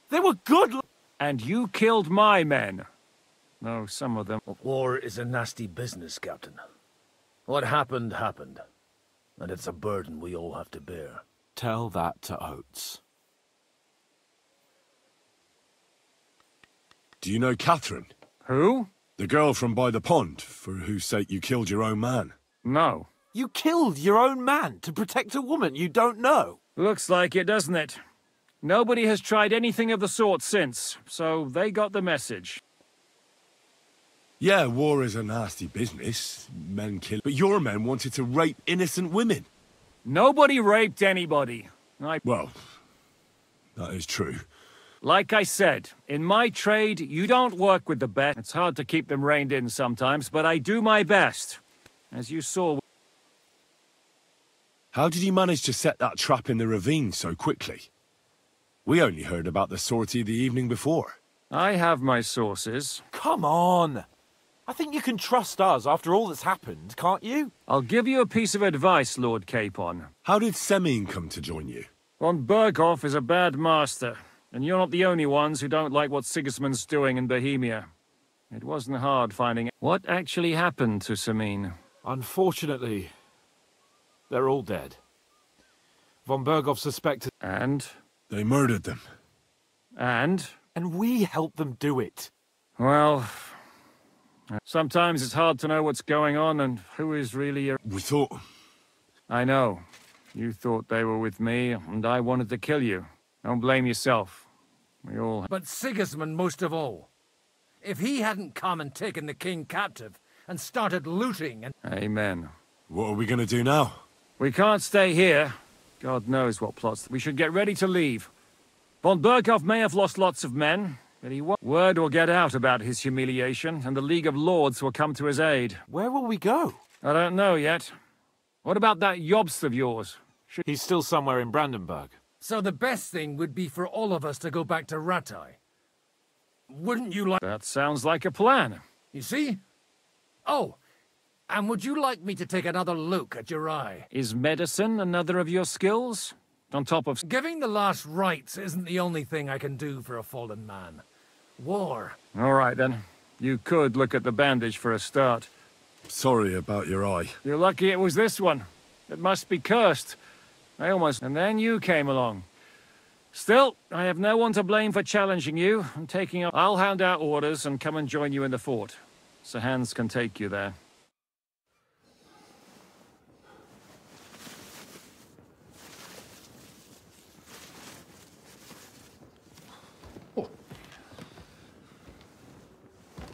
They were good... And you killed my men. No, some of them. War is a nasty business, Captain. What happened, happened. And it's a burden we all have to bear. Tell that to Oates. Do you know Catherine? Who? The girl from by the pond, for whose sake you killed your own man. No. You killed your own man to protect a woman you don't know? Looks like it, doesn't it? Nobody has tried anything of the sort since, so they got the message. Yeah, war is a nasty business. Men kill... But your men wanted to rape innocent women. Nobody raped anybody. Well, that is true. Like I said, in my trade, you don't work with the best. It's hard to keep them reined in sometimes, but I do my best. As you saw... How did you manage to set that trap in the ravine so quickly? We only heard about the sortie the evening before. I have my sources. Come on! I think you can trust us after all that's happened, can't you? I'll give you a piece of advice, Lord Capon. How did Semine come to join you? Von Berghoff is a bad master, and you're not the only ones who don't like what Sigismund's doing in Bohemia. It wasn't hard finding... What actually happened to Semine? Unfortunately, they're all dead. Von Berghoff suspected... And? They murdered them. And? And we helped them do it. Well... Sometimes it's hard to know what's going on and who is really... We thought... I know. You thought they were with me, and I wanted to kill you. Don't blame yourself. We all... But Sigismund most of all. If he hadn't come and taken the king captive, and started looting and... Amen. What are we gonna do now? We can't stay here. God knows what plots... We should get ready to leave. Von Berghoff may have lost lots of men, but he won't... Word will get out about his humiliation, and the League of Lords will come to his aid. Where will we go? I don't know yet. What about that Jobst of yours? He's still somewhere in Brandenburg. So the best thing would be for all of us to go back to Rattay. Wouldn't you like... That sounds like a plan. You see? Oh, and would you like me to take another look at your eye? Is medicine another of your skills? On top of... Giving the last rites isn't the only thing I can do for a fallen man. War. All right, then. You could look at the bandage for a start. Sorry about your eye. You're lucky it was this one. It must be cursed. I almost... And then you came along. Still, I have no one to blame for challenging you and taking up... I'll hand out orders and come and join you in the fort. Sir Hans can take you there.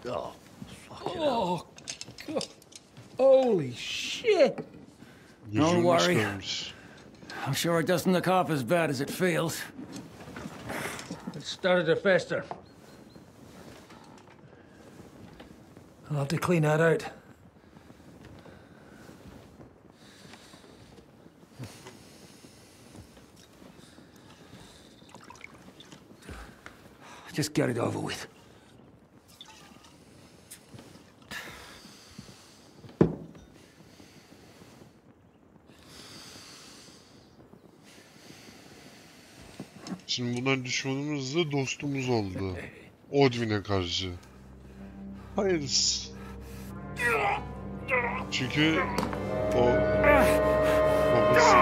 Oh, fucking hell. God. Holy shit! Don't worry. I'm sure it doesn't look half as bad as it feels. It started to fester. I'll have to clean that out. Just get it over with. Şimdi bunlar düşmanımız da dostumuz oldu. Odin'e karşı. Hayır. Çünkü o babası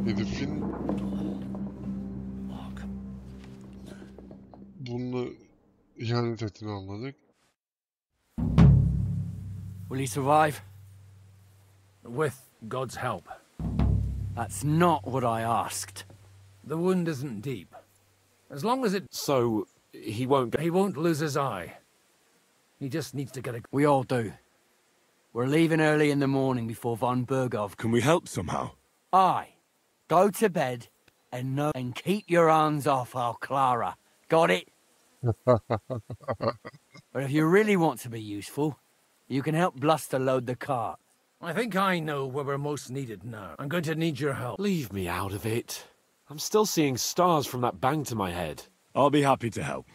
herifin bununla ihanet ettiğini anladık. Will he survive? With God's help. That's not what I asked. The wound isn't deep. As long as it... So, he won't... He won't lose his eye. He just needs to get a... We all do. We're leaving early in the morning before von Berghoff... Can we help somehow? Aye. Go to bed, and keep your hands off our Clara. Got it? But if you really want to be useful, you can help Bluster load the cart. I think I know where we're most needed now. I'm going to need your help. Leave me out of it. I'm still seeing stars from that bang to my head. I'll be happy to help.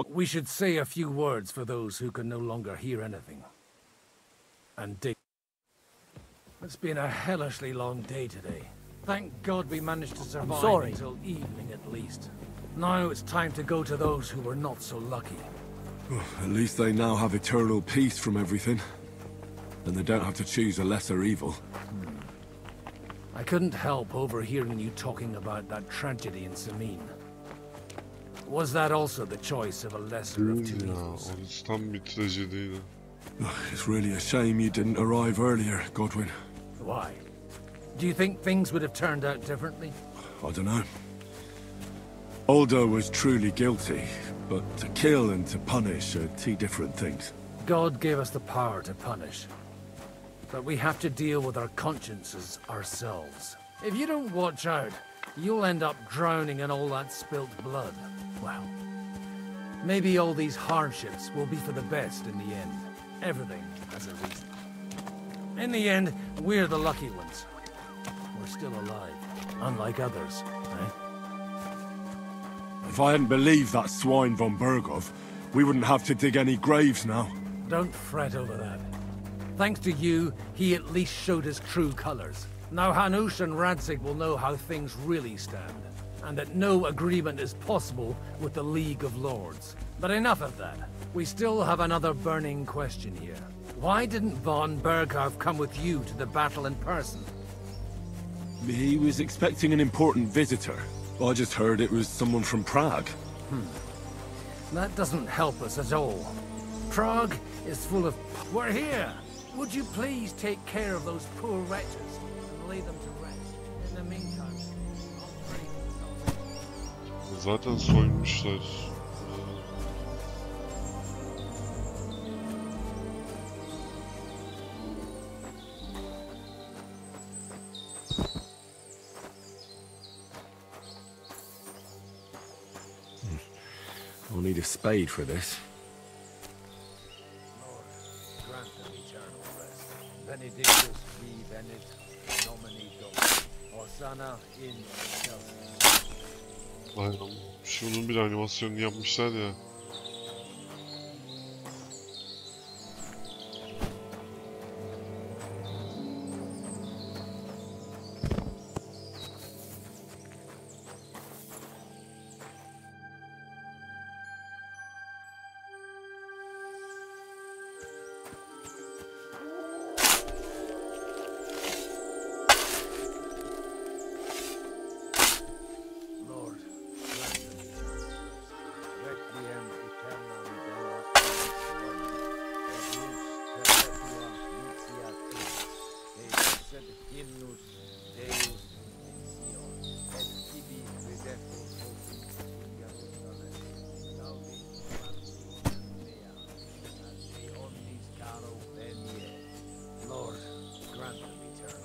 We should say a few words for those who can no longer hear anything. And dig. It's been a hellishly long day today. Thank God we managed to survive until evening at least. Now it's time to go to those who were not so lucky. At least they now have eternal peace from everything. And they don't have to choose a lesser evil. I couldn't help overhearing you talking about that tragedy in Samin. Was that also the choice of a lesser of two evils? It's really a shame you didn't arrive earlier, Godwin. Why? Do you think things would have turned out differently? I don't know. Aldo was truly guilty, but to kill and to punish are two different things. God gave us the power to punish. But we have to deal with our consciences ourselves. If you don't watch out, you'll end up drowning in all that spilt blood. Well, maybe all these hardships will be for the best in the end. Everything has a reason. In the end, we're the lucky ones. We're still alive, unlike others, eh? If I hadn't believed that swine von Berghoff, we wouldn't have to dig any graves now. Don't fret over that. Thanks to you, he at least showed his true colors. Now Hanush and Radzig will know how things really stand, and that no agreement is possible with the League of Lords. But enough of that. We still have another burning question here. Why didn't von Berghoff come with you to the battle in person? He was expecting an important visitor. I just heard it was someone from Prague. That doesn't help us at all. Prague is full of... We're here! Would you please take care of those poor wretches and lay them to rest? In the meantime... Zaten soymuşlar. I'll need a spade for this. Benedictus vi venit nomini Domini. Hosanna in excelsis. Aynen. Şunun bir animasyonunu yapmışlar ya.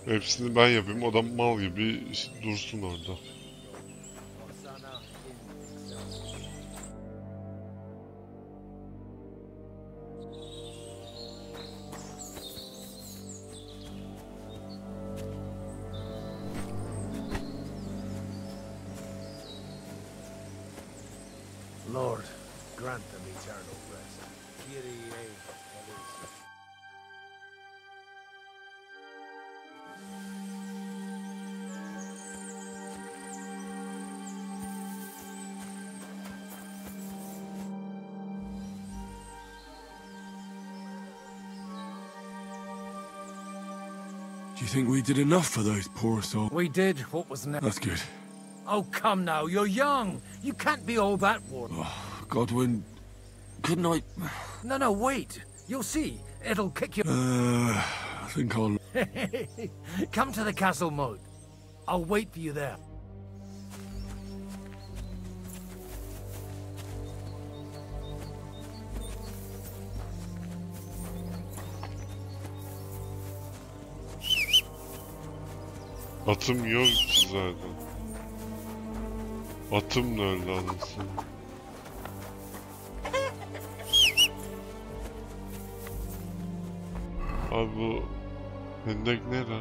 Hepsini ben yapayım, o da mal gibi dursun orada. Lord, grant them eternal rest. Kyrie eleison. Do you think we did enough for those poor souls? We did what was necessary. That's good. Oh, come now, you're young. You can't be all that warm. Oh, Godwin, couldn't I... No, wait. You'll see. It'll kick you... I think I'll... Come to the castle moat. I'll wait for you there. Atım yok ki zaten. Atım da öldü anasını. Abi bu hendek nere?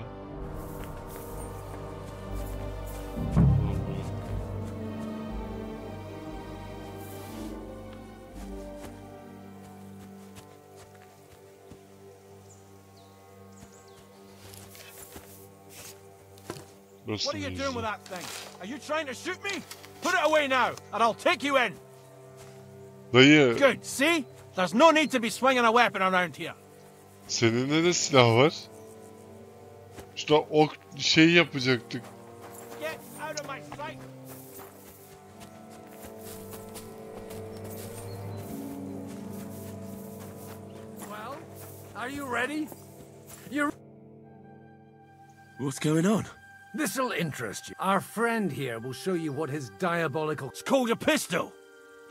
What are you doing with that thing? Are you trying to shoot me? Put it away now, and I'll take you in. Dayı. Good. See? There's no need to be swinging a weapon around here. Seninle de silah var. İşte ok şey yapacaktık. Get out of my sight. Well, are you ready? You're... What's going on? This'll interest you. Our friend here will show you what his diabolical... It's called a pistol.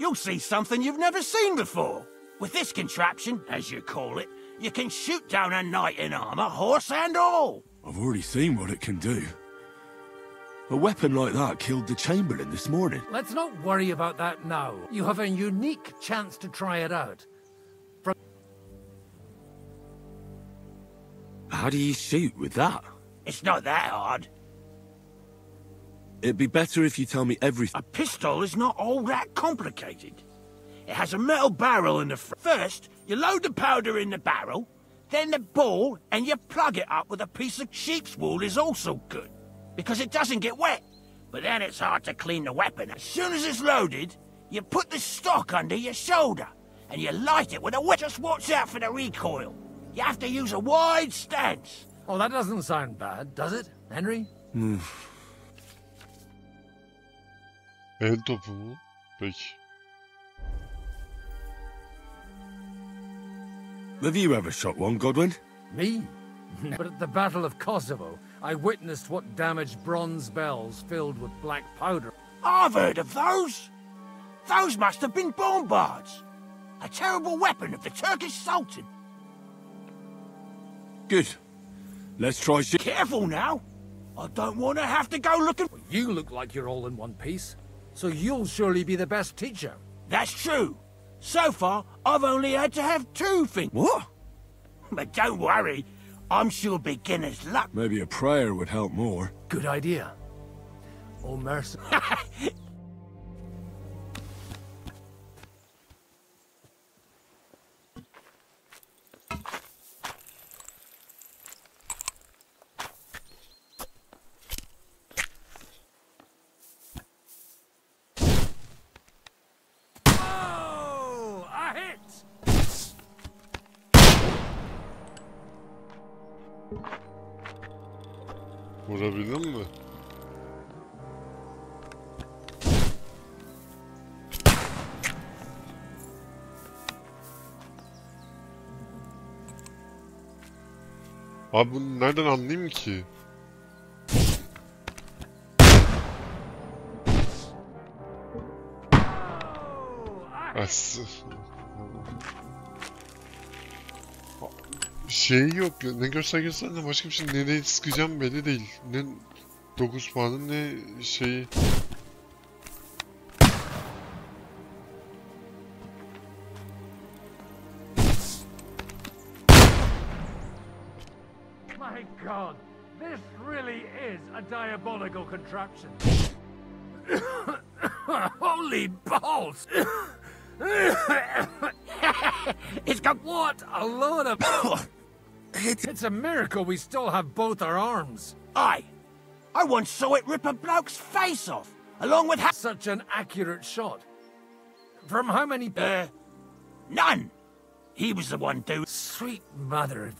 You'll see something you've never seen before. With this contraption, as you call it, you can shoot down a knight in armor, horse and all. I've already seen what it can do. A weapon like that killed the Chamberlain this morning. Let's not worry about that now. You have a unique chance to try it out. How do you shoot with that? It's not that hard. It'd be better if you tell me everything. A pistol is not all that complicated. It has a metal barrel in the front. First, you load the powder in the barrel, then the ball, and you plug it up with a piece of sheep's wool is also good, because it doesn't get wet. But then it's hard to clean the weapon. As soon as it's loaded, you put the stock under your shoulder, and you light it with a wick. Just watch out for the recoil. You have to use a wide stance. Oh, that doesn't sound bad, does it, Henry? El topu mu? Peki. Have you ever shot one, Godwin? Me? But at the Battle of Kosovo, I witnessed what damaged bronze bells filled with black powder. I've heard of those. Those must have been bombards. A terrible weapon of the Turkish Sultan. Good. Let's try shit. Careful now. I don't want to have to go looking. You look like you're all in one piece, so you'll surely be the best teacher. That's true. So far, I've only had to have 2 things. What? But don't worry. I'm sure beginner's luck. Maybe a prayer would help more. Good idea. Oh, mercy. Vurabildin mi? Abi bunu nereden anlayayım ki? Şey yok ya, ne göstersen de başka bir şey, nereye sıkacağım belli değil. Ne 9 puanı ne şeyi. My God, this really is a diabolical contraption. Holy balls! It's got what a load of... It's a miracle we still have both our arms. I once saw it rip a bloke's face off, along with... Such an accurate shot. From how many... None. He was the one doing... Sweet mother...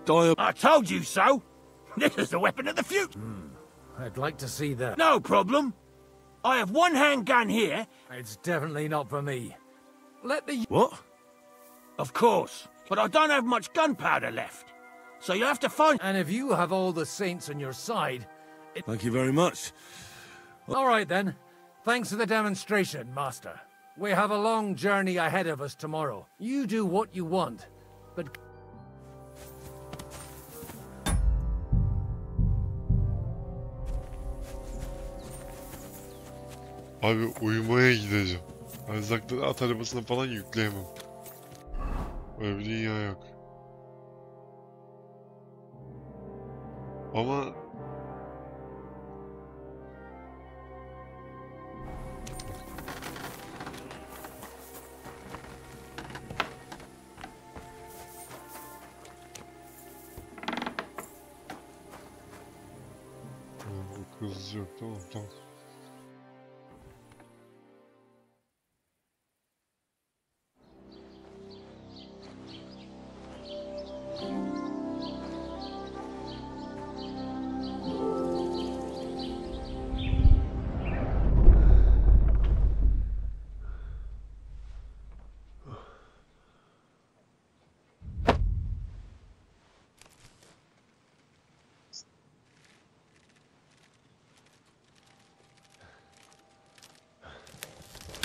I told you so. This is the weapon of the future. I'd like to see that. No problem. I have one handgun here. It's definitely not for me. Let the... What? Of course. But I don't have much gunpowder left. So you have to find... And if you have all the saints on your side... Thank you very much. All right, then. Thanks for the demonstration, Master. We have a long journey ahead of us tomorrow. You do what you want, but... Abi uyumaya gideceğim. Erzakları at arabasına falan yükleyemem. Öyle bir dünya yok. Ama bu kız yok, tamam tamam.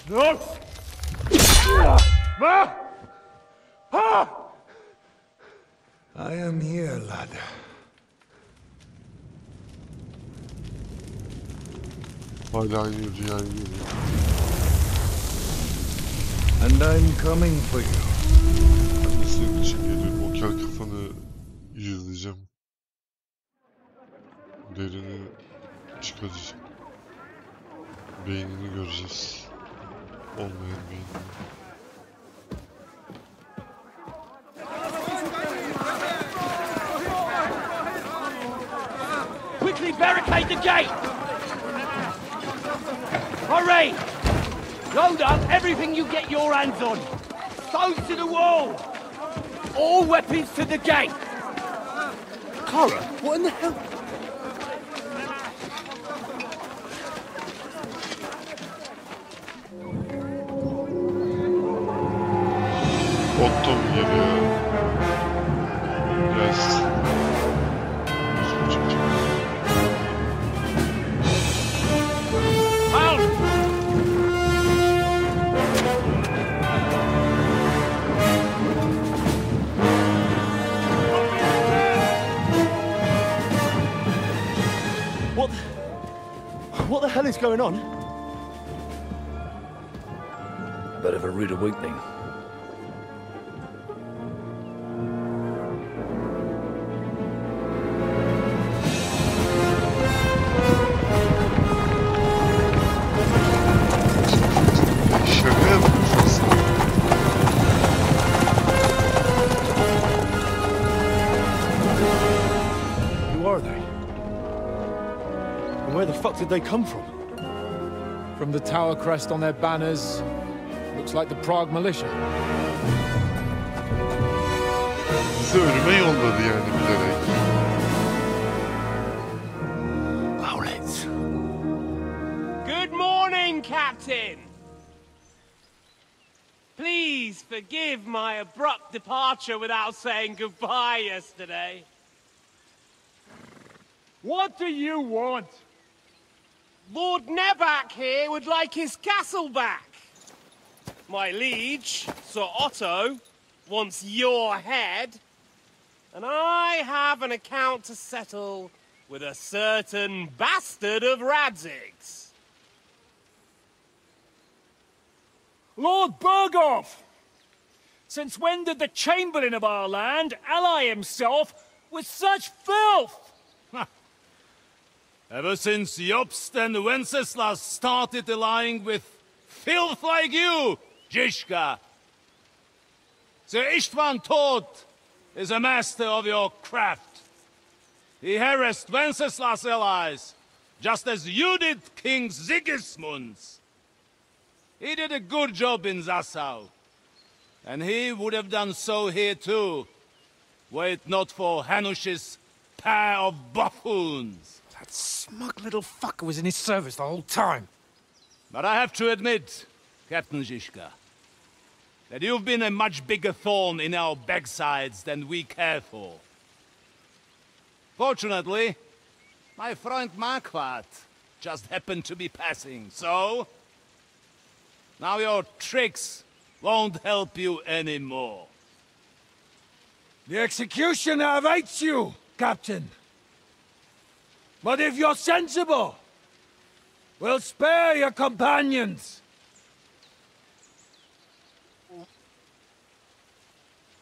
No! Ma! Ha! I am here, lad. Hala yürüyor. And I'm coming for you. Ben de senin için geliyorum. O kel kafanı izleyeceğim. Derini çıkaracağım. Beynini göreceğiz. Olmayan beynini. Quickly barricade the gate! Hurry! Load up everything you get your hands on. Stones to the wall! All weapons to the gate! Cora, what in the hell? Otto mu geliyor? Yes. What the hell is going on? Bit of a rude awakening. Who are they? And where the fuck did they come from? From the tower crest on their banners, looks like the Prague militia. Bizi ölüme yolladı yani bilerek. Good morning, Captain! Please forgive my abrupt departure without saying goodbye yesterday. What do you want? Lord Nebak here would like his castle back. My liege, Sir Otto, wants your head. And I have an account to settle with a certain bastard of Radzig's. Lord Berghoff! Since when did the Chamberlain of our land ally himself with such filth? Ever since Jobst and Wenceslas started allying with filth like you, Zizka. Sir István Tóth is a master of your craft. He harassed Wenceslas' allies, just as you did King Sigismund's. He did a good job in Zassau, and he would have done so here too, were it not for Hanush's pair of buffoons. That smug little fucker was in his service the whole time. But I have to admit, Captain Zizka, that you've been a much bigger thorn in our backsides than we care for. Fortunately, my friend Marquardt just happened to be passing, so... now your tricks won't help you anymore. The executioner awaits you, Captain. But if you're sensible, We'll spare your companions.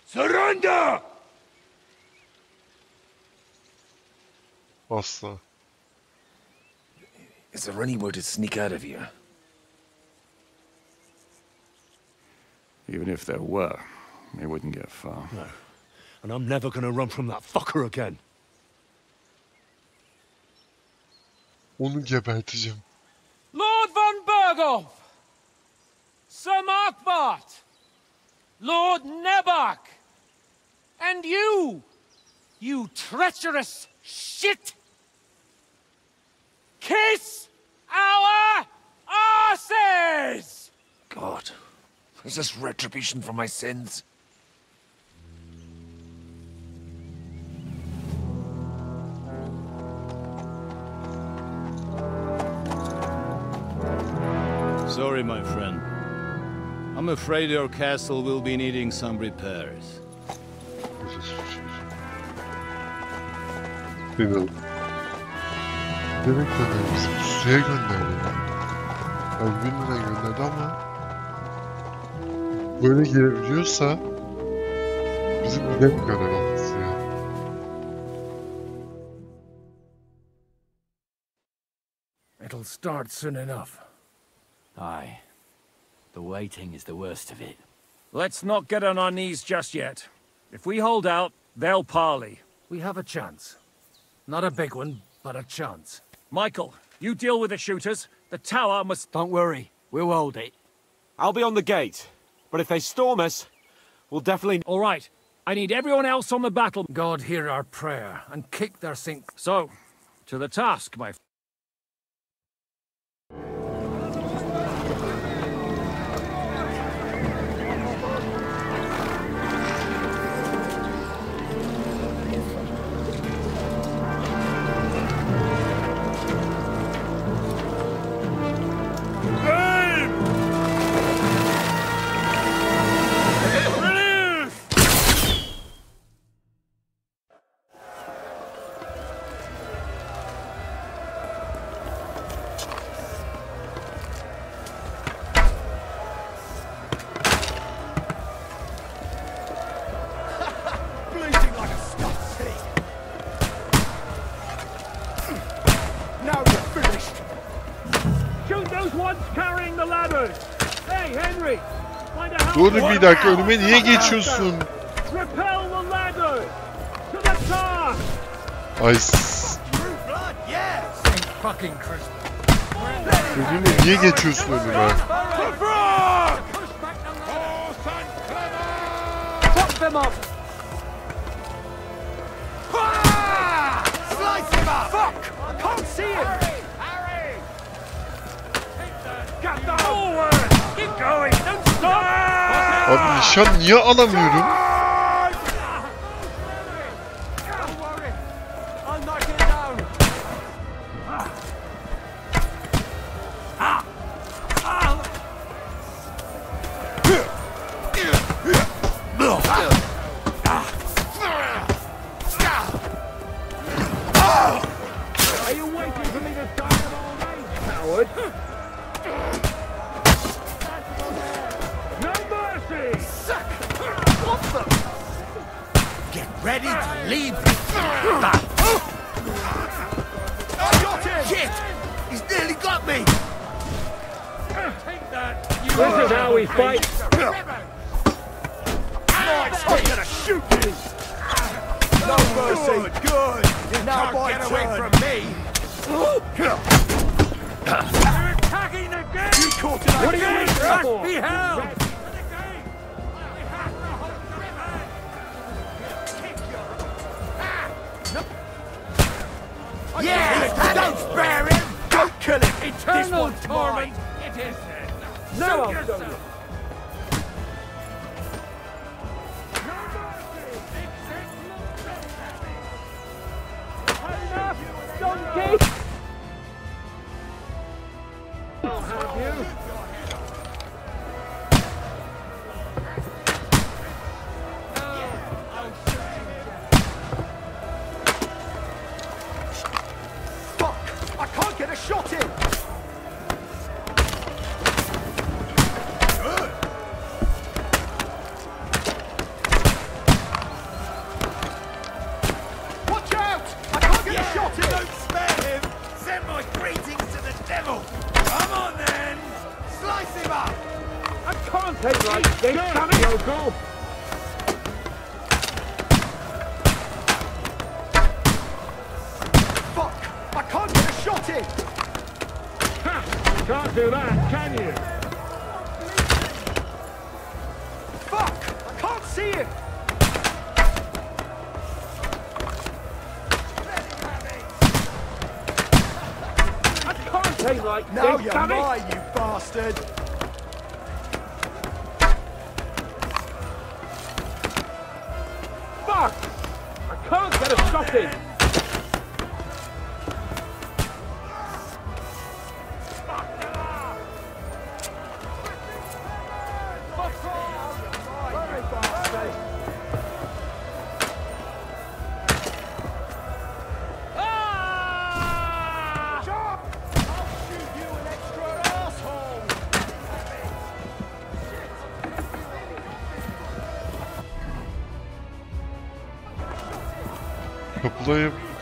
Surrender! Asla. Is there anywhere to sneak out of here? Even if there were, they wouldn't get far. No. And I'm never gonna run from that fucker again. Onu geberteceğim. Lord von Berghoff! Sir Markvart! Lord Nebach! And you! You treacherous shit! Kiss our asses! God, is this retribution for my sins? Sorry, my friend. I'm afraid your castle will be needing some repairs. Bilmiyorum. Demek göndermişsin. Pusuya gönderdi. Yani 1000 lira gönderdi ama böyle gelebiliyorsa bizim gidelim gönder olması ya. It'll start soon enough. Aye. The waiting is the worst of it. Let's not get on our knees just yet. If we hold out, they'll parley. We have a chance. Not a big one, but a chance. Michael, you deal with the shooters. The tower must... Don't worry. We'll hold it. I'll be on the gate. But if they storm us, we'll definitely... All right. I need everyone else on the battle. God hear our prayer and kick their sink. So, to the task, my friend. Dur bir dakika, önüme niye geçiyorsun? Ay önüme niye geçiyorsun önüme? Abi nişan niye alamıyorum? Ready to leave. Shit! He's nearly got me! This is how we fight. I'm gonna shoot you! No mercy! Good! You now can't get away from me! You're attacking again! You caught it! What are you waiting for? Be held! Yes! Don't spare him! Don't kill him! Eternal torment! It is then! No, I'll show you! Enough, donkey! I'll have you! Get a shot in! Send my greetings to the devil! Come on then! Slice him up! I can't take like this, coming, Yoko! Fuck! I can't get a shot in! Ha! Can't do that, can you? Fuck! I can't see him! I can't take like Now this, you're coming! mine, you bastard! Fuck! I can't get a shot in!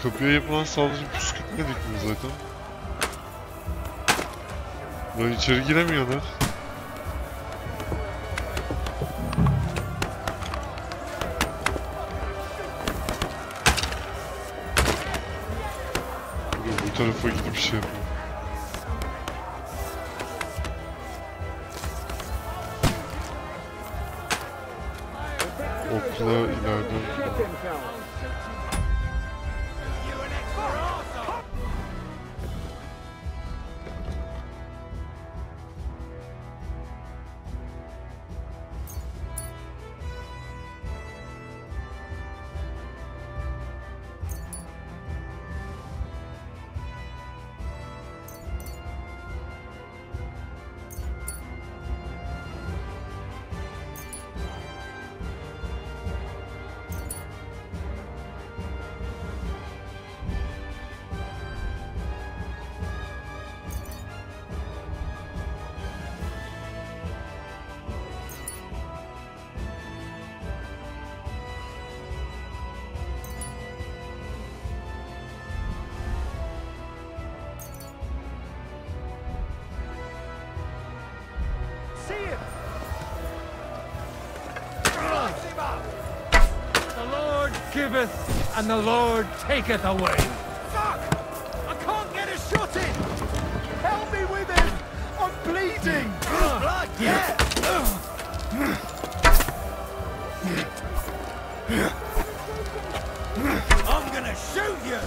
Kapıya yapılan saldırı püskürtmedik mi zaten? Böyle içeri giremiyorlar. Bu tarafa gidip şey yapalım. Okla ileriden. Giveth and the Lord taketh away. Fuck! I can't get a shot in! Help me with him! I'm bleeding! Blood, yeah! I'm gonna shoot you!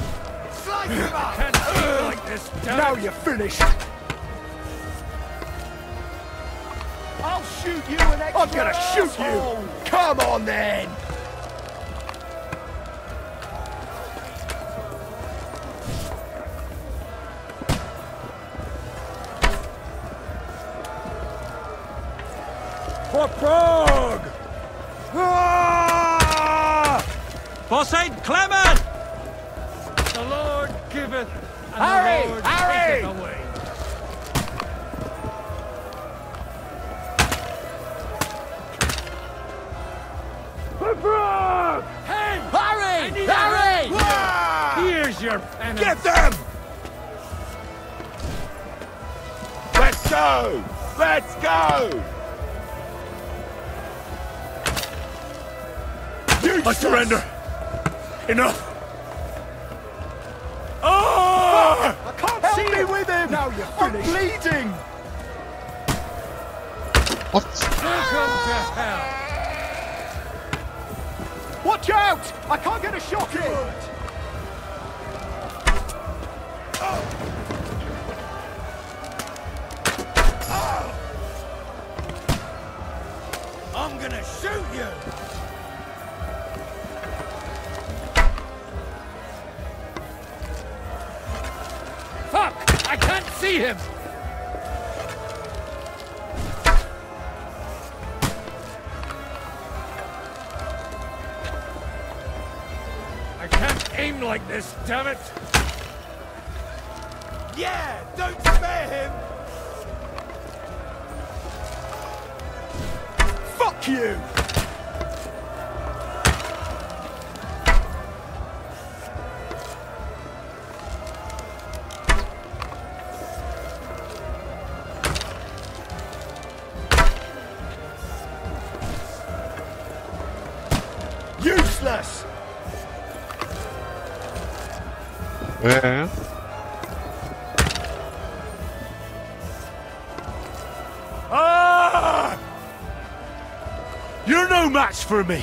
Slice him up! Can't be like this, damn Now it. you're finished! I'll shoot you an extra I'm gonna shoot you! Come on then! For Prague! Ah! For Saint Clement! The Lord giveth and Harry! the Lord Harry! taketh away. For Prague! Hey! Harry! Harry! Ah! Here's your penance. Get them! Let's go! Let's go! I surrender! Enough! Oh! I can't see me with him! Now you're finished! I'm bleeding! What? Welcome to hell! Watch out! I can't get a shot in! I'm gonna shoot you! Fuck! I can't see him! I can't aim like this, damn it! Yeah! Don't spare him! Fuck you! Useless! Ah! You're no match for me!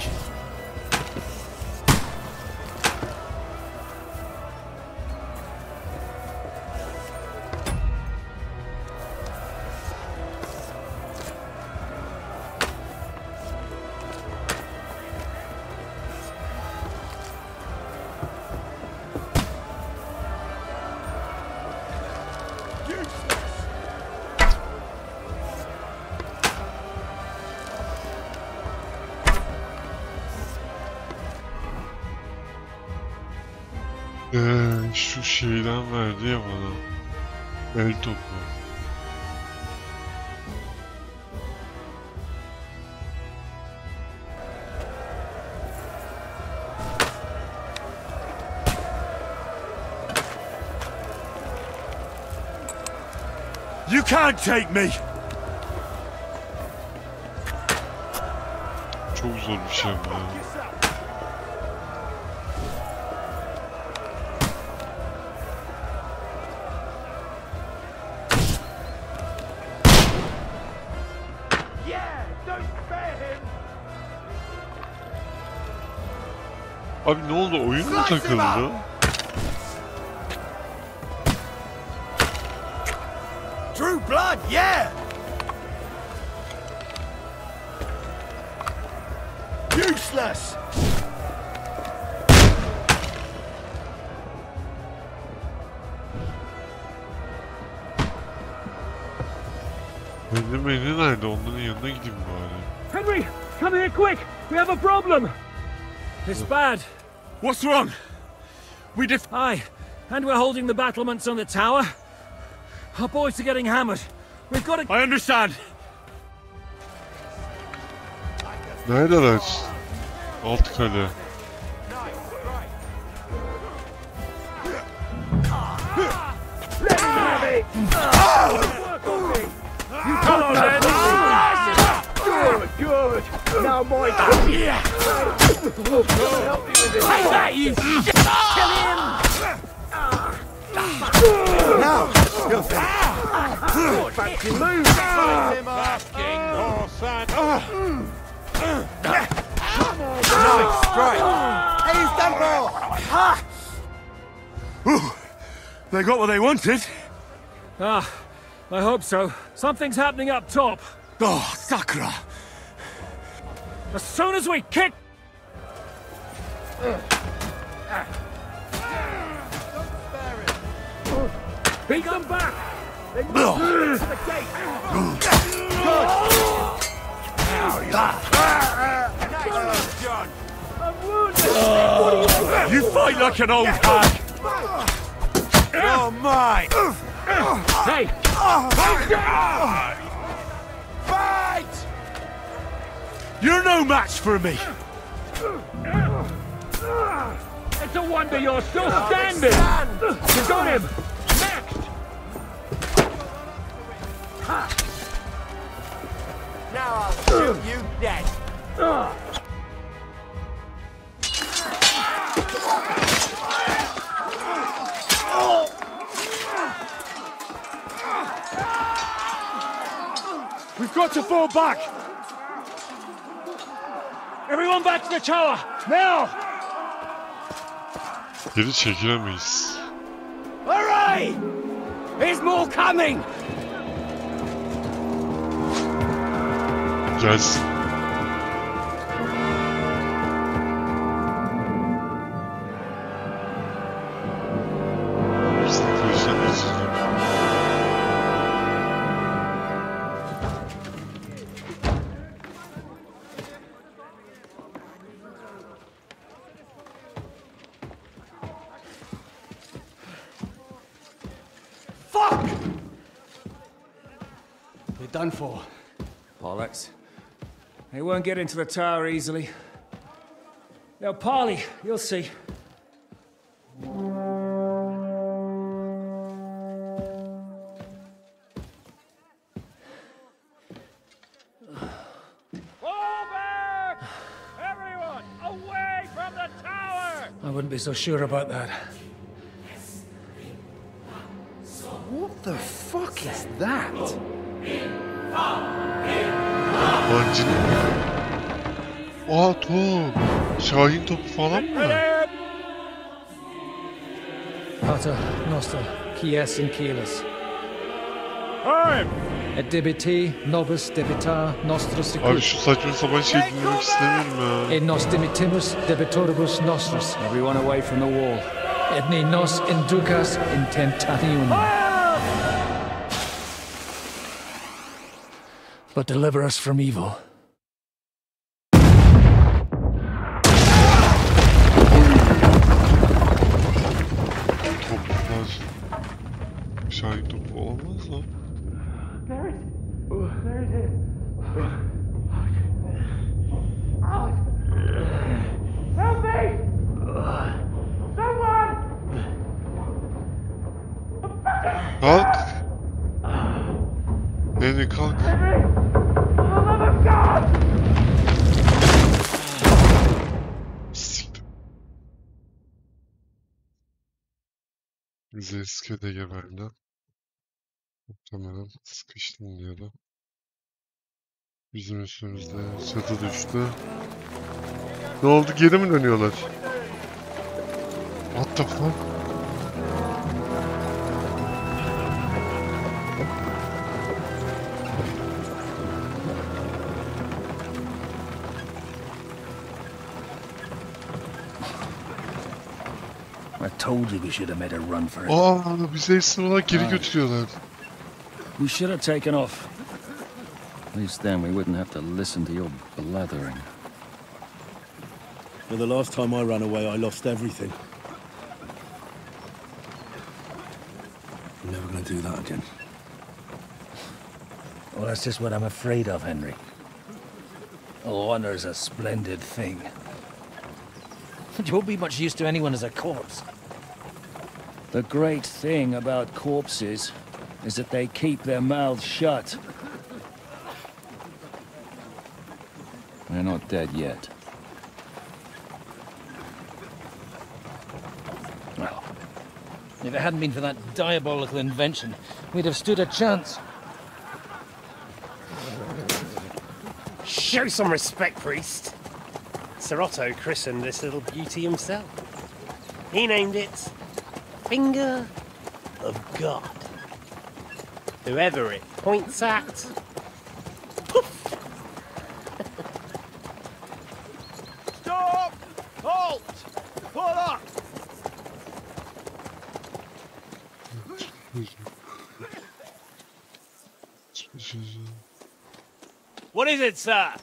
Şu şeyden verdi ya bana. El topu. You can't take me! Çok zor bir şey bu ya. Abi ne oldu? Oyun mu takıldı? True blood, yeah! Useless! Beni nerede? Onların yanına gideyim bari. Henry, come here quick! We have a problem! It's bad. What's wrong? Aye, and we're holding the battlements on the tower. Our boys are getting hammered. We've got to... I understand. Neredeler? Alt kale. Come on, then! Good! Now my turn! Yeah! Help me with this! Take that, you shit! Kill him! Now! Fancy move! Nice strike! He's done for! They got what they wanted. Ah, I hope so. Something's happening up top. Oh, Sakura! As soon as we kick... Beat them back! They move to the gate! Good! You fight like an old hag! Oh my! Hey! Fight! You're no match for me! It's a wonder you're still standing! You got him! Next! Now I'll shoot you dead! We've got to fall back! Everyone back to the tower! Now! Geri çekilemeyiz. Hurray! There's more coming! Gelsin. Biz de kılıçla geçeceğim. Fuck! We're done for. Bollocks. They won't get into the tower easily. Now, Parley, you'll see. Fall back! Everyone, away from I wouldn't be so sure about that. What the fuck is that? Hancın. Aa top. Şahin topu falan mı? Pater Noster, Kies and Kielis. Et debiti, nobis debita nostris Abi secut. şu saçma sapan şey dinlemek istemiyorum ya. Et nos dimitimus debitoribus nostris. Everyone away from the wall. Et ne nos inducas in tentationem. But deliver us from evil. Toplar. Şahin topu olamaz mı? Help me! Someone! Kalk. Henry kalk. Siktir. Bizi eskide geberdi. Muhtemelen sıkıştım diyordu. Bizim üstümüzde çatı düştü. Ne oldu? Geri mi dönüyorlar? What the fuck? I told you we should have made a run for it. Aa, bizi esir olarak geri götürüyorlar. We should have taken off. At least then we wouldn't have to listen to your blathering. Well, the last time I ran away, I lost everything. I'm never going to do that again. Well, that's just what I'm afraid of, Henry. Honor's a splendid thing. You won't be much use to anyone as a corpse. The great thing about corpses is that they keep their mouths shut. They're not dead yet. Well, if it hadn't been for that diabolical invention, we'd have stood a chance. Show some respect, priest. Sir Otto christened this little beauty himself. He named it Finger of God. Whoever it points at, poof! Stop! Halt! Pull up! What is it, sir?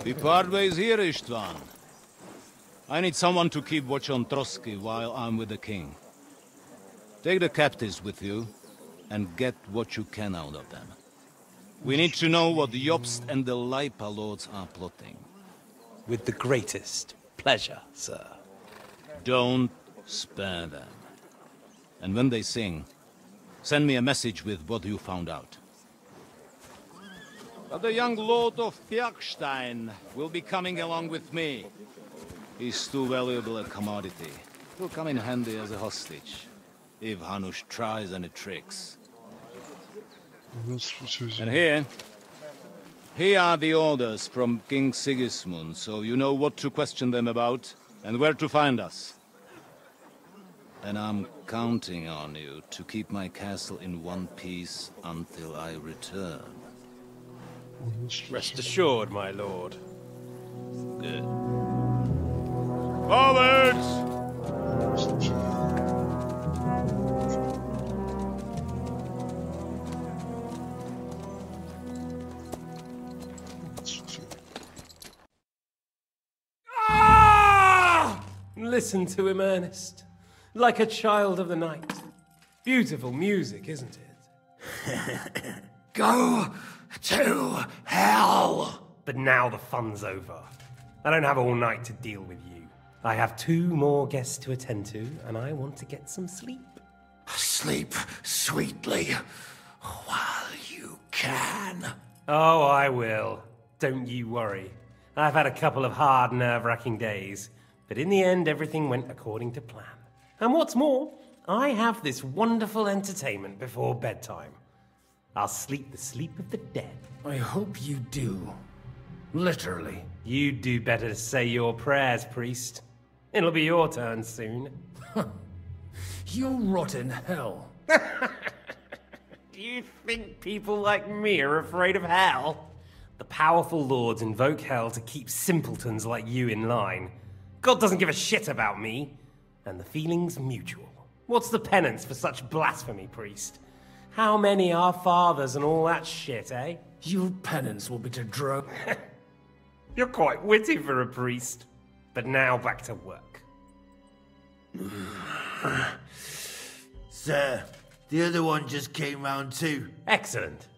We part ways here, Istvan. I need someone to keep watch on Trotsky while I'm with the king. Take the captives with you, and get what you can out of them. We need to know what the Jobst and the Leipa lords are plotting. With the greatest pleasure, sir. Don't spare them. And when they sing, send me a message with what you found out. But the young lord of Bjergstein will be coming along with me. He's too valuable a commodity. He'll come in handy as a hostage, if Hanush tries any tricks. And here are the orders from King Sigismund, so you know what to question them about, and where to find us. And I'm counting on you to keep my castle in one piece until I return. Rest assured, my lord. Good. Forwards! Listen to him, Ernest. Like a child of the night. Beautiful music, isn't it? Go to hell! But now the fun's over. I don't have all night to deal with you. I have 2 more guests to attend to, and I want to get some sleep. Sleep sweetly while you can. Oh, I will. Don't you worry. I've had a couple of hard, nerve-wracking days, but in the end, everything went according to plan. And what's more, I have this wonderful entertainment before bedtime. I'll sleep the sleep of the dead. I hope you do. Literally. You'd do better to say your prayers, priest. It'll be your turn soon. You'll rot in hell. Do you think people like me are afraid of hell? The powerful lords invoke hell to keep simpletons like you in line. God doesn't give a shit about me. And the feeling's mutual. What's the penance for such blasphemy, priest? How many are fathers and all that shit, eh? Your penance will be to drown. You're quite witty for a priest. But now back to work. Sir, the other one just came round too. Excellent.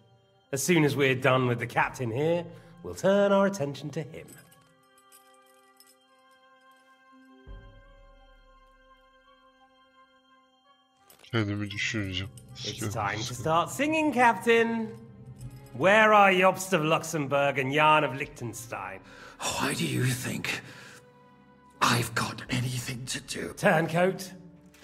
As soon as we're done with the captain here, we'll turn our attention to him. Kendimi düşüneceğim. It's time to start singing, Captain. Where are Jobst of Luxembourg and Jan of Liechtenstein? Why do you think I've got anything to do? Turncoat.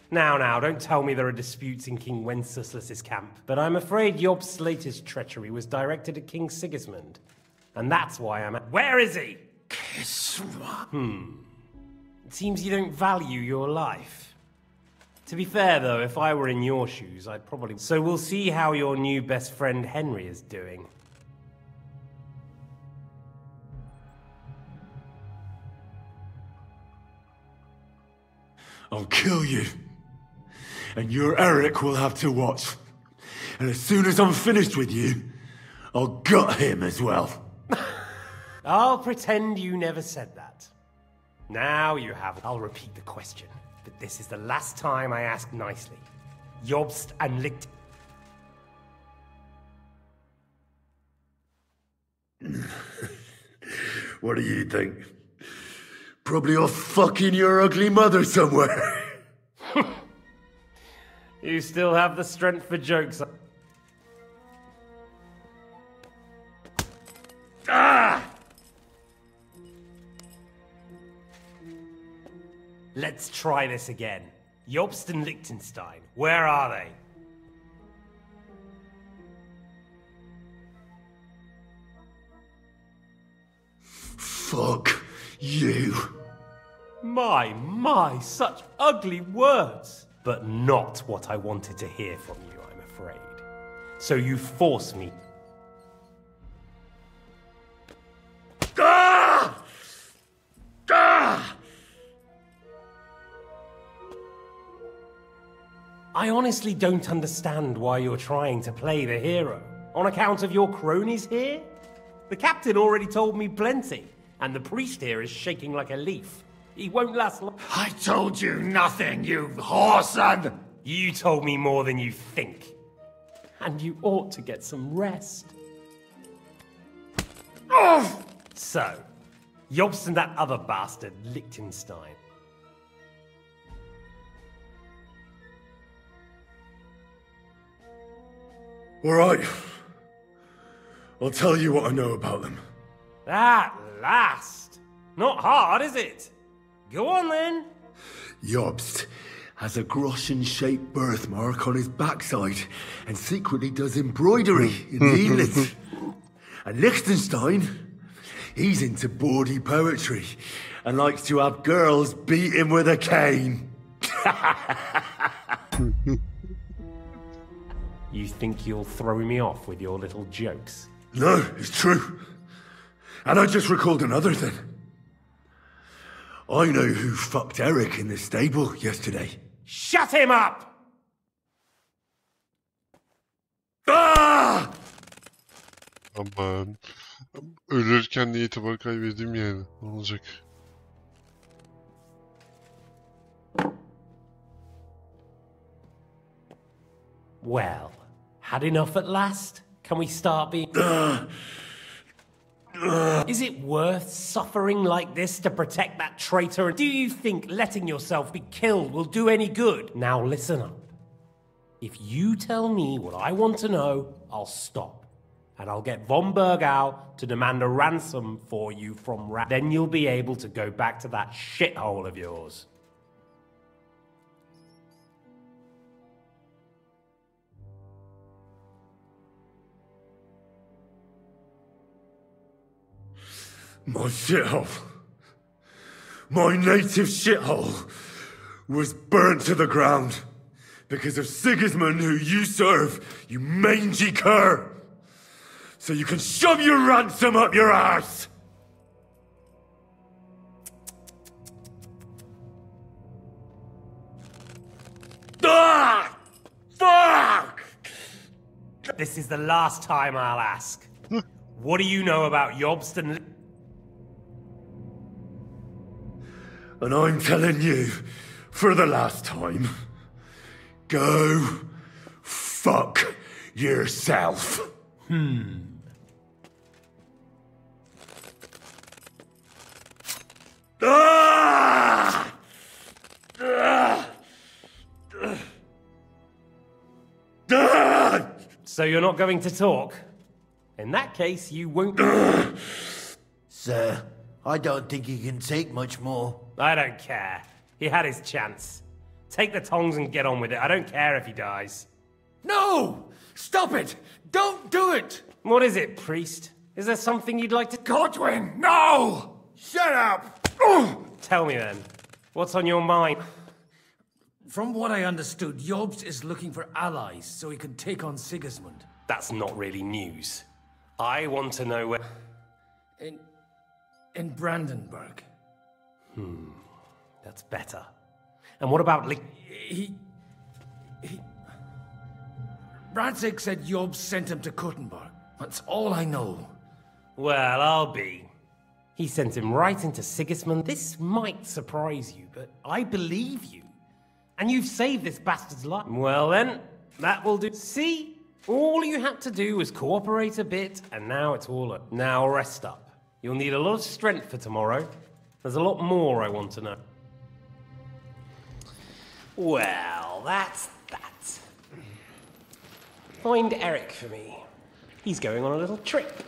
Now, don't tell me there are disputes in King Wenceslas's camp, but I'm afraid Jobst's latest treachery was directed at King Sigismund. And that's why I'm at... Where is he? It seems you don't value your life. To be fair, though, if I were in your shoes, I'd probably... So we'll see how your new best friend Henry is doing. I'll kill you. And your Eric will have to watch. And as soon as I'm finished with you, I'll gut him as well. I'll pretend you never said that. Now you have... I'll repeat the question. But this is the last time I ask nicely. Jobst and Licht... What do you think? Probably off fucking your ugly mother somewhere. You still have the strength for jokes. Ah! Let's try this again. Jobst and Liechtenstein, where are they? Fuck you. My, such ugly words. But not what I wanted to hear from you, I'm afraid. So you force me. Ah! Ah! I honestly don't understand why you're trying to play the hero. On account of your cronies here? The captain already told me plenty, and the priest here is shaking like a leaf. He won't last long. I told you nothing, you whoreson! You told me more than you think. And you ought to get some rest. Oh! So, Jobst and that other bastard, Liechtenstein. All right. I'll tell you what I know about them. At last! Not hard, is it? Go on, then. Jobst has a Groschen-shaped birthmark on his backside and secretly does embroidery in the evenings. And Liechtenstein, he's into bawdy poetry and likes to have girls beat him with a cane. You think you'll throw me off with your little jokes? No, it's true. And I just recalled another thing. I know who fucked Eric in the stable yesterday. Shut him up! Ah! Aman. Ölürken de itibar kaybedeyim yani. Ne olacak? Well, had enough at last? Can we start being... Is it worth suffering like this to protect that traitor? Do you think letting yourself be killed will do any good? Now listen up. If you tell me what I want to know, I'll stop. and I'll get von Bergau to demand a ransom for you from Then you'll be able to go back to that shithole of yours. My shithole, my native shithole, was burnt to the ground because of Sigismund, who you serve, you mangy cur. So you can shove your ransom up your arse! Ah! Fuck! This is the last time I'll ask. What do you know about Jobst and... And I'm telling you, for the last time, go fuck yourself. Ah! Ah! Ah! So you're not going to talk? In that case, you won't... Sir, I don't think he can take much more. I don't care. He had his chance. Take the tongs and get on with it. I don't care if he dies. No! Stop it! Don't do it! What is it, priest? Is there something you'd like to... Godwin, no! Shut up! Tell me then. What's on your mind? From what I understood, Jobst is looking for allies so he can take on Sigismund. That's not really news. I want to know where... In Brandenburg. That's better. And what about Radzig said Jobst sent him to Kuttenberg. That's all I know. Well, I'll be. He sent him right into Sigismund. This might surprise you, but I believe you. And you've saved this bastard's life. Well then, that will do. See? All you had to do was cooperate a bit, and now it's all up. Now rest up. You'll need a lot of strength for tomorrow. There's a lot more I want to know. Well, that's that. Find Eric for me. He's going on a little trip.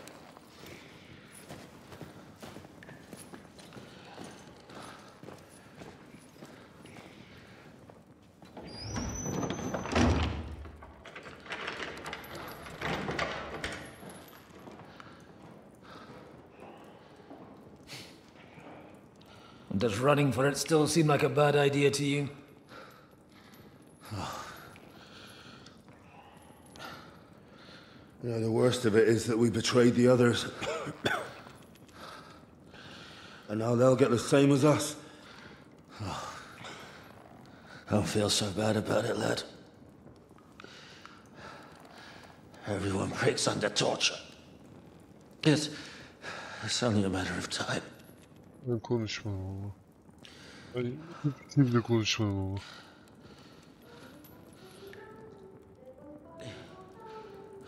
Does running for it still seem like a bad idea to you? You know, the worst of it is that we betrayed the others. And now they'll get the same as us. Don't feel so bad about it, lad. Everyone breaks under torture. It's only a matter of time. Ben konuşmam ama. Ben kimle konuşmam ama.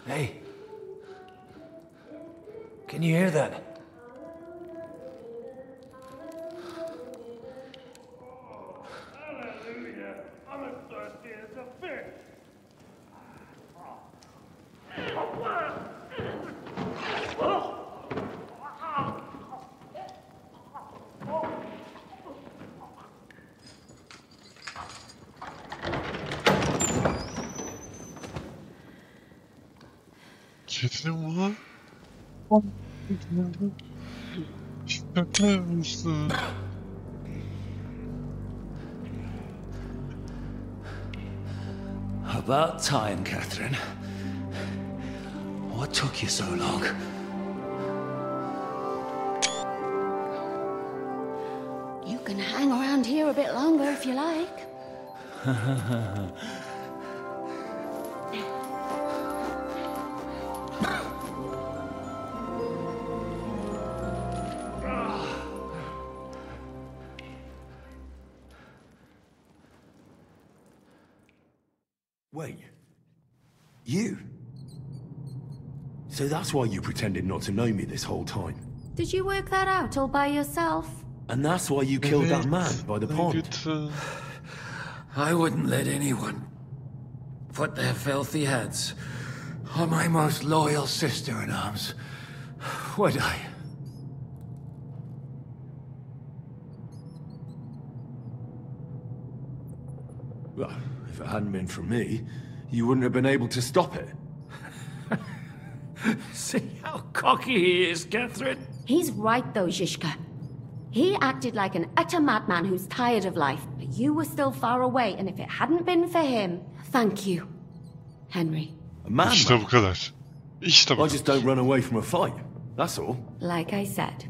Hey. Can you hear that? Kedinim var. Şaka yapmışsın. About time, Catherine. What took you so long? You can hang around here a bit longer if you like. Wait. You? So that's why you pretended not to know me this whole time? Did you work that out all by yourself? And that's why you killed that man by the pond? I wouldn't let anyone put their filthy heads Oh, my most loyal sister-in-arms. Would I? Well, if it hadn't been for me, you wouldn't have been able to stop it. See how cocky he is, Catherine? He's right, though, Zizka. He acted like an utter madman who's tired of life, but you were still far away, and if it hadn't been for him... Thank you, Henry. A madman? İşte bu kadar. İşte bu I just don't run away from a fight. That's all. Like I said,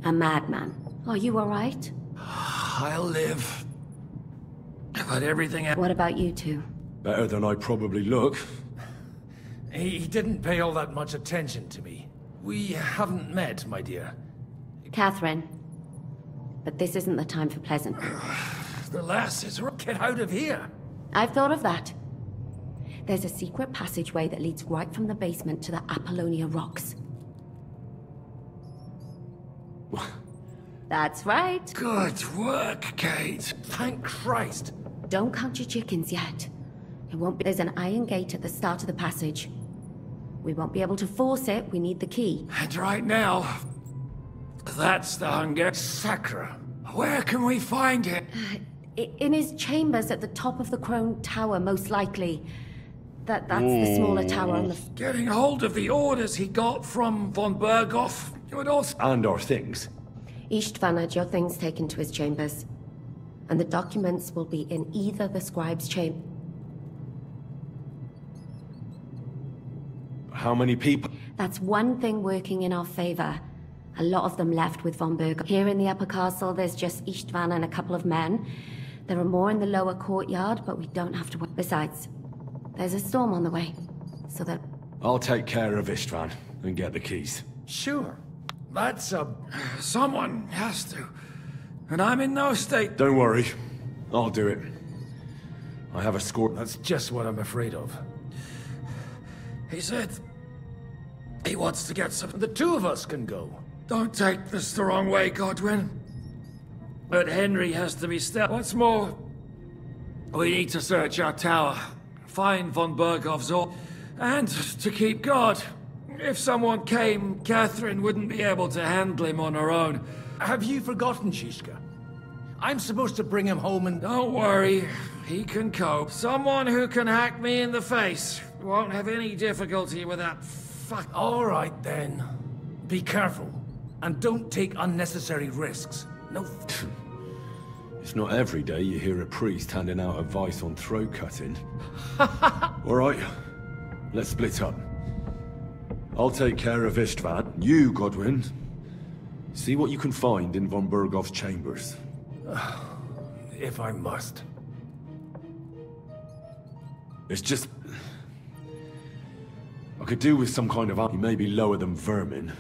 a madman. Are you alright? I'll live. But everything... What about you two? Better than I probably look. He didn't pay all that much attention to me. We haven't met, my dear. Catherine. But this isn't the time for pleasant. The lass is... Get out of here! I've thought of that. There's a secret passageway that leads right from the basement to the Apollonia Rocks. That's right. Good work, Kate. Thank Christ. Don't count your chickens yet. It won't be... There's an iron gate at the start of the passage. We won't be able to force it. We need the key. And right now... That's the hunger. Sacra. Where can we find him? In his chambers at the top of the Crone Tower, most likely. That's the smaller tower on the... Getting hold of the orders he got from von Berghoff would also... And our things. Istvan had your things taken to his chambers. And the documents will be in either the scribe's chamber... How many people? That's one thing working in our favor. A lot of them left with von Berghoff. Here in the upper castle, there's just Istvan and a couple of men. There are more in the lower courtyard, but we don't have to... Besides, there's a storm on the way, so that... I'll take care of Istvan and get the keys. Sure. That's someone has to. And I'm in no state... Don't worry. I'll do it. I have a score... That's just what I'm afraid of. He said... He wants to get some... The two of us can go. Don't take this the wrong way, Godwin. But Henry has to be still. What's more, we need to search our tower, find von Berghoff's order, and to keep guard. If someone came, Catherine wouldn't be able to handle him on her own. Have you forgotten, Zizka? I'm supposed to bring him home and... Don't worry, he can cope. Someone who can hack me in the face won't have any difficulty with that fuck... All right, then. Be careful, and don't take unnecessary risks. No... It's not every day you hear a priest handing out advice on throat cutting. All right, let's split up. I'll take care of Istvan. You, Godwin, see what you can find in von Berghoff's chambers. If I must. It's just... I could do with some kind of... He may be lower than vermin,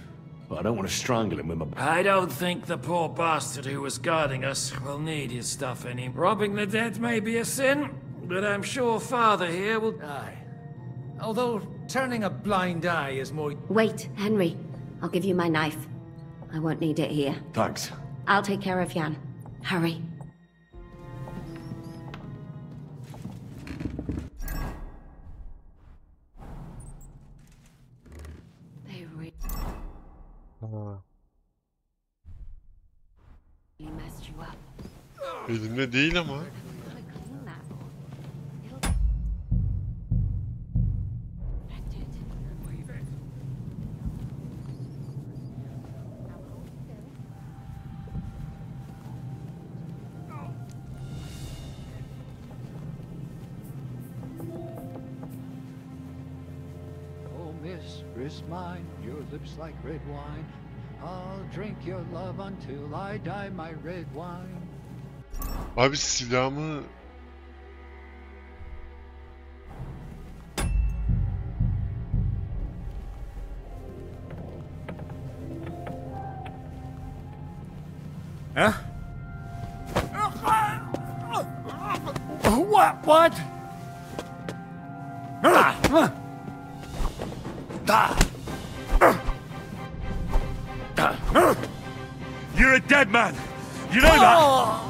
but I don't want to strangle him with my... I don't think the poor bastard who was guarding us will need his stuff anymore. Robbing the dead may be a sin, but I'm sure Father here will... Aye. Although turning a blind eye is more... Wait, Henry. I'll give you my knife. I won't need it here. Thanks. I'll take care of Jan. Hurry. They really messed you up. Elimde değil ama. Mistress mine, your lips like red wine. I'll drink your love until I die, my red wine. Abi silahımı... Huh? What? You're a dead man! You know that?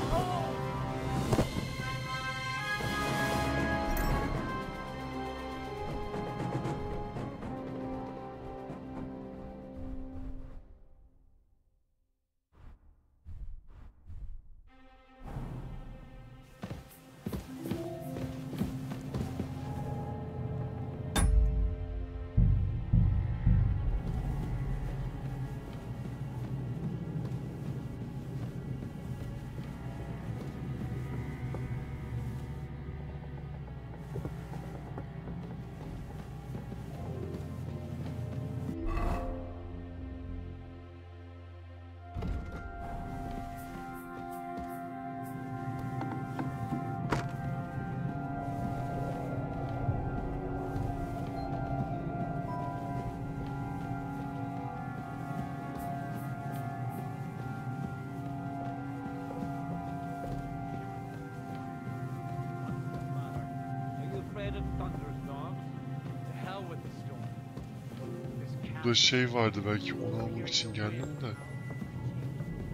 Burada şey vardı, belki onu almak için geldim de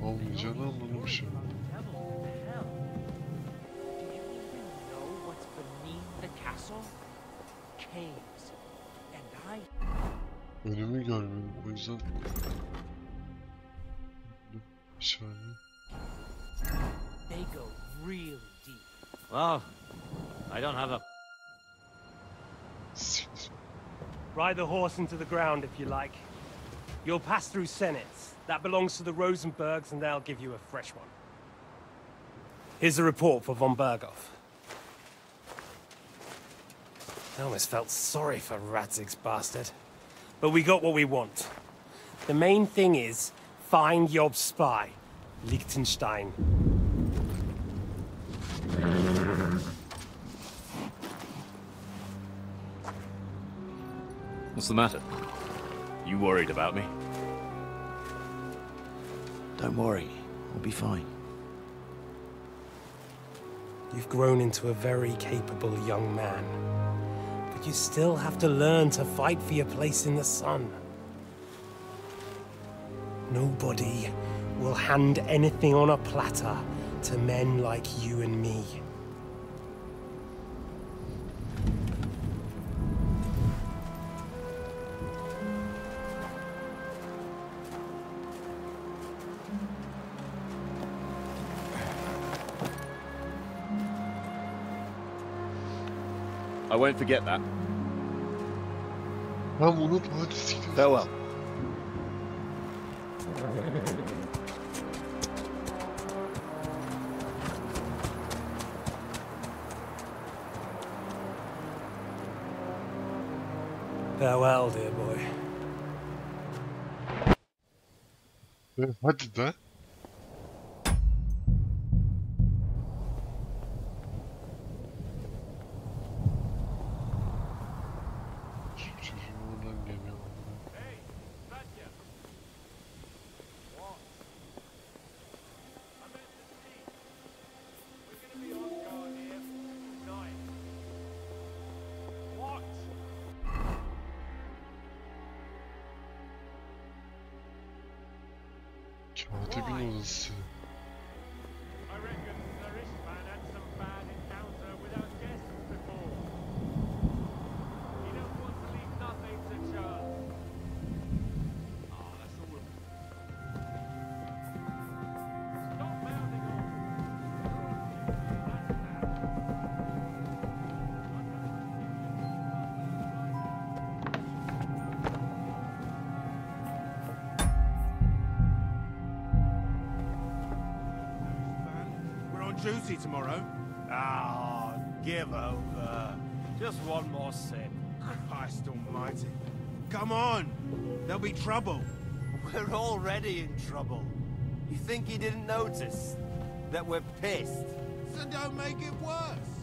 almayacağını anladım şu an. Önümü görmüyorum, o yüzden aşağıya. They go really deep. Well, I don't have a... Ride the horse into the ground if you like. You'll pass through Senates. That belongs to the Rosenbergs, and they'll give you a fresh one. Here's a report for von Berghoff. I almost felt sorry for Radzig's bastard. But we got what we want. The main thing is, find Job's spy, Liechtenstein. What's the matter? You worried about me? Don't worry, I'll be fine. You've grown into a very capable young man. But you still have to learn to fight for your place in the sun. Nobody will hand anything on a platter to men like you and me. I won't forget that. Farewell. Farewell, dear boy. Hadi de. Katibin odası. Duty tomorrow. Ah, give over. Just one more sip. Christ almighty. Come on. There'll be trouble. We're already in trouble. You think he didn't notice that we're pissed? So don't make it worse.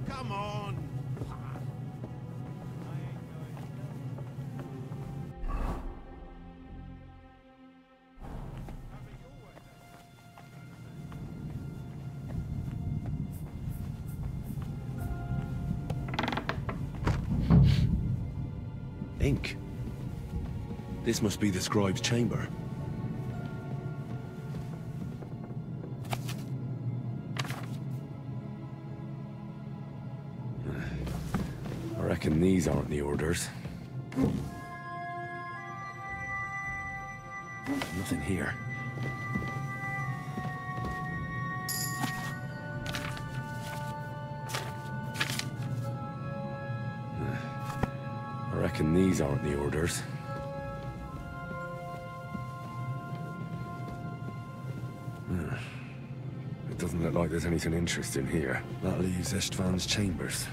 Come on. Ink. This must be the scribe's chamber. I reckon these aren't the orders. Nothing here. I reckon these aren't the orders. It doesn't look like there's anything interesting here. That leaves Istvan's chambers.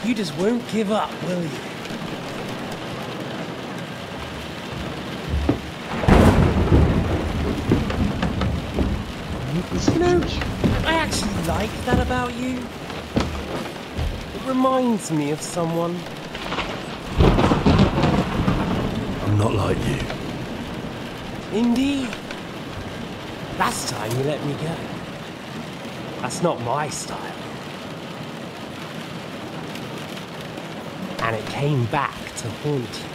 You just won't give up, will you? You know, I actually like that about you. It reminds me of someone. I'm not like you. Indeed. Last time you let me go. That's not my style. And it came back to haunt you.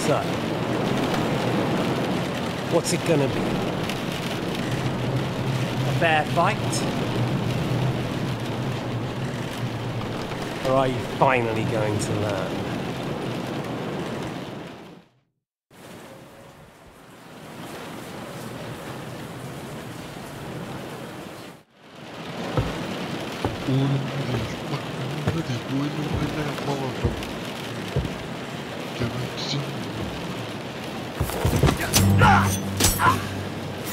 So, what's it gonna be? A fair fight? Or are you finally going to learn? Oğlum bak hadi bu oyunu böyle yapmam lazım. Geberteceğim.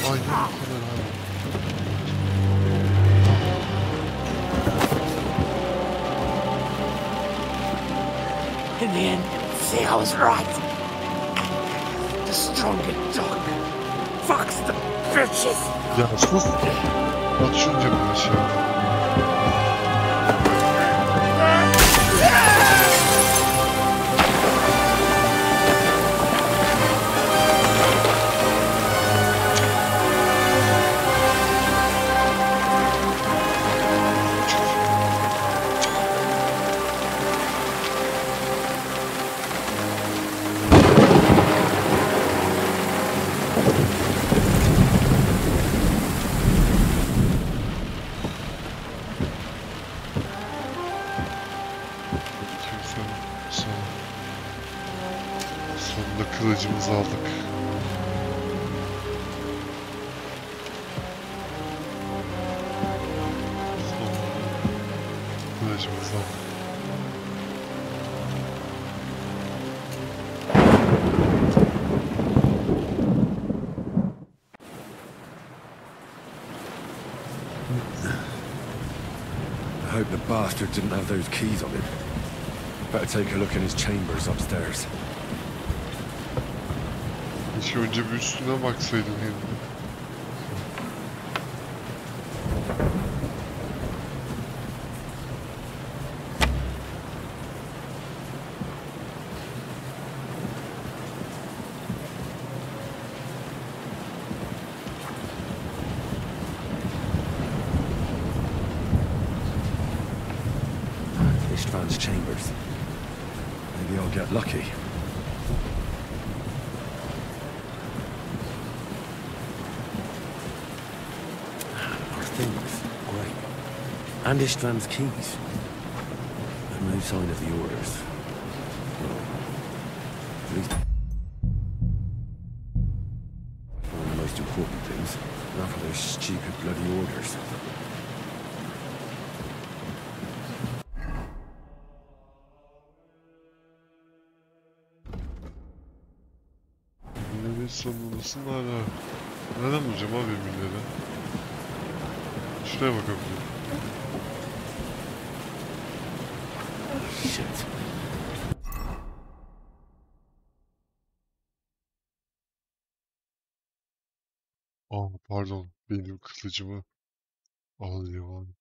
Aynen bu kadar abi. In the end, see, I was right. The stronger dog fucks the bitches. Ya sus. At şunu cebine aşağı. Sonunda kılıcımızı aldık. Kılıcımızı aldık. I hope the bastard didn't have those keys on him. Better take a look in his chambers upstairs. Hiç önce bir üstüne baksaydın yani. Ishtvan's chambers. Maybe I'll get lucky. Things, great. And Ishtvan's keys. But no sign of the orders. Well, at least I found the most important things. Enough of those stupid bloody orders. Yine bir sanılmasın hala. Nereden bulacağım abi emirleri? Şuraya bakabilirim. Shit. Pardon. Benim kılıcımı alıyorum.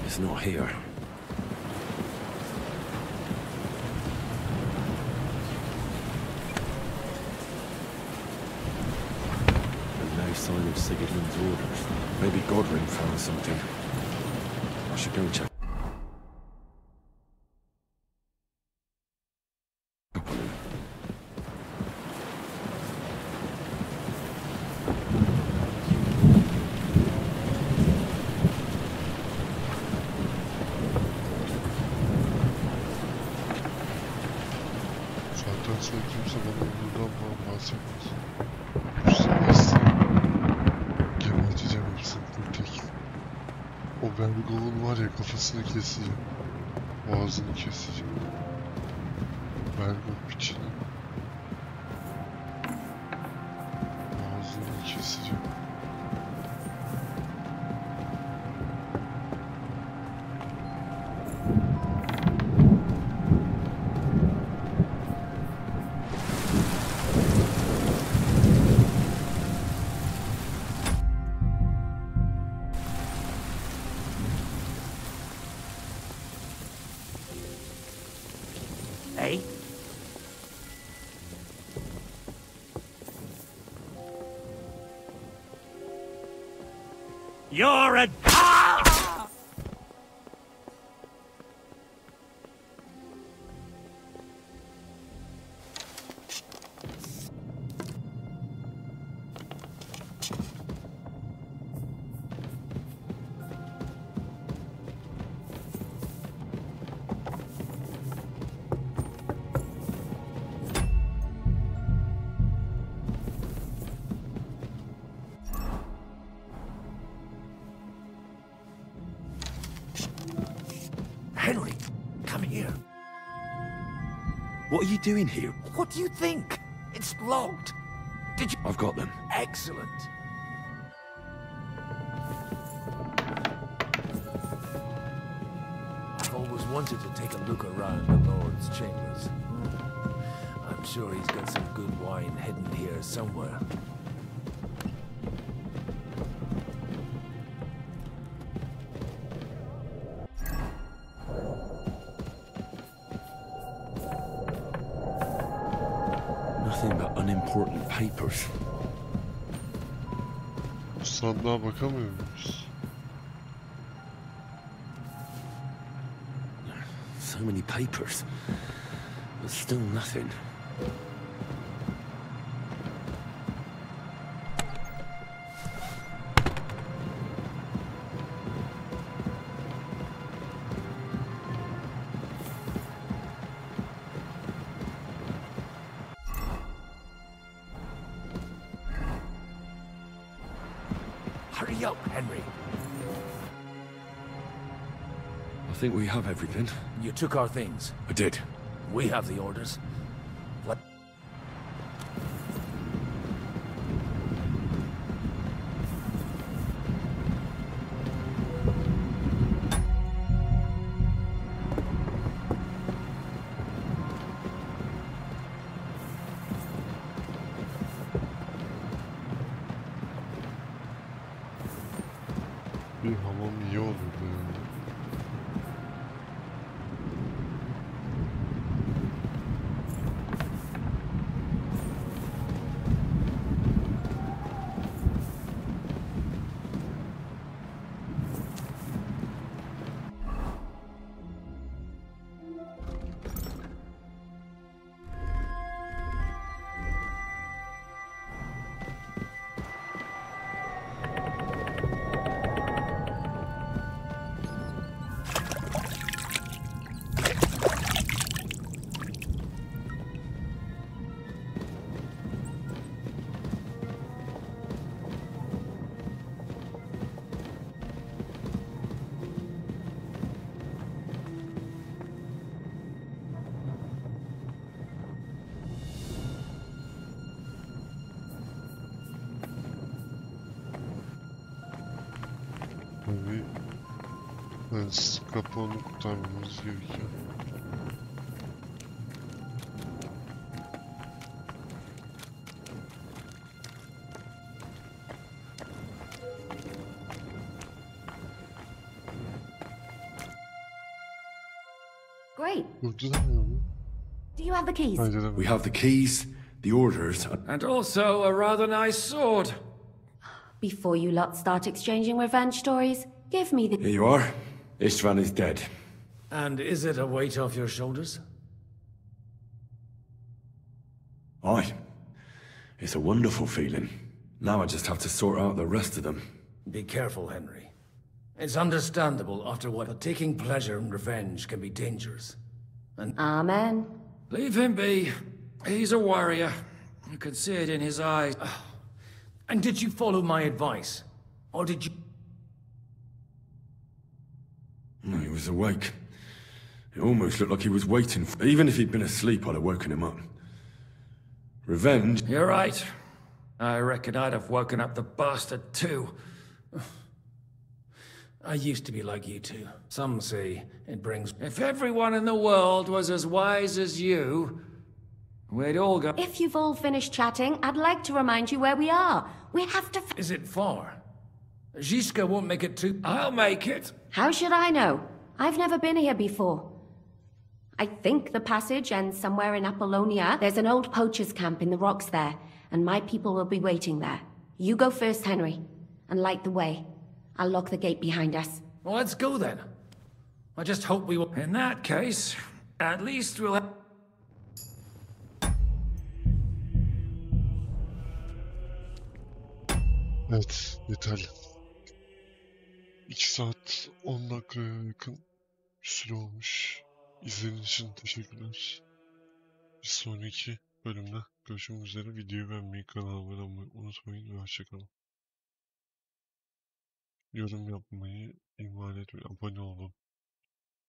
It's not here. And no sign of Sigurdmund's orders. Maybe Godwin found something. I should go and check. Bergov'un var ya, kafasını keseceğim. Boğazını keseceğim. Bergov piçini. Boğazını keseceğim. Hey? You're a... Henry, come here. What are you doing here? What do you think? It's locked. Did you... I've got them. Excellent. I've always wanted to take a look around the Lord's chambers. I'm sure he's got some good wine hidden here somewhere. Nothing but unimportant papers. Bu sandığa bakamıyor muyuz? So many papers, but still nothing. Hurry up, Henry. I think we have everything. You took our things. I did. We have the orders. What? Bir hamam iyi olurdu yani. Tabii kapı onu kurtarmamız gerekiyor. Great. Kurtulamıyor mu? Do you have the keys? We have the keys, the orders, and also a rather nice sword. Before you lot start exchanging revenge stories, give me the... Here you are. Istvan is dead. And is it a weight off your shoulders? Aye. It's a wonderful feeling. Now I just have to sort out the rest of them. Be careful, Henry. It's understandable after what taking pleasure in revenge can be dangerous. And Amen. Leave him be. He's a warrior. You can see it in his eyes. And did you follow my advice? Or did you... He was awake. It almost looked like he was waiting. Even if he'd been asleep, I'd have woken him up. Revenge? You're right. I reckon I'd have woken up the bastard too. I used to be like you two. Some say it brings... If everyone in the world was as wise as you, we'd all go... If you've all finished chatting, I'd like to remind you where we are. We have to... Is it far? Zizka won't make it too... I'll make it! How should I know? I've never been here before. I think the passage ends somewhere in Apollonia. There's an old poacher's camp in the rocks there, and my people will be waiting there. You go first, Henry, and light the way. I'll lock the gate behind us. Well, let's go then. I just hope we will... In that case, at least we'll have... Evet, yeterli. 2 saat 10 dakikaya yakın bir süre olmuş. İzlediğiniz için teşekkürler. Bir sonraki bölümde görüşmek üzere. Videoyu beğenmeyi, kanalıma abone olmayı unutmayın ve hoşçakalın. Yorum yapmayı ihmal etmeyin. Abone olun.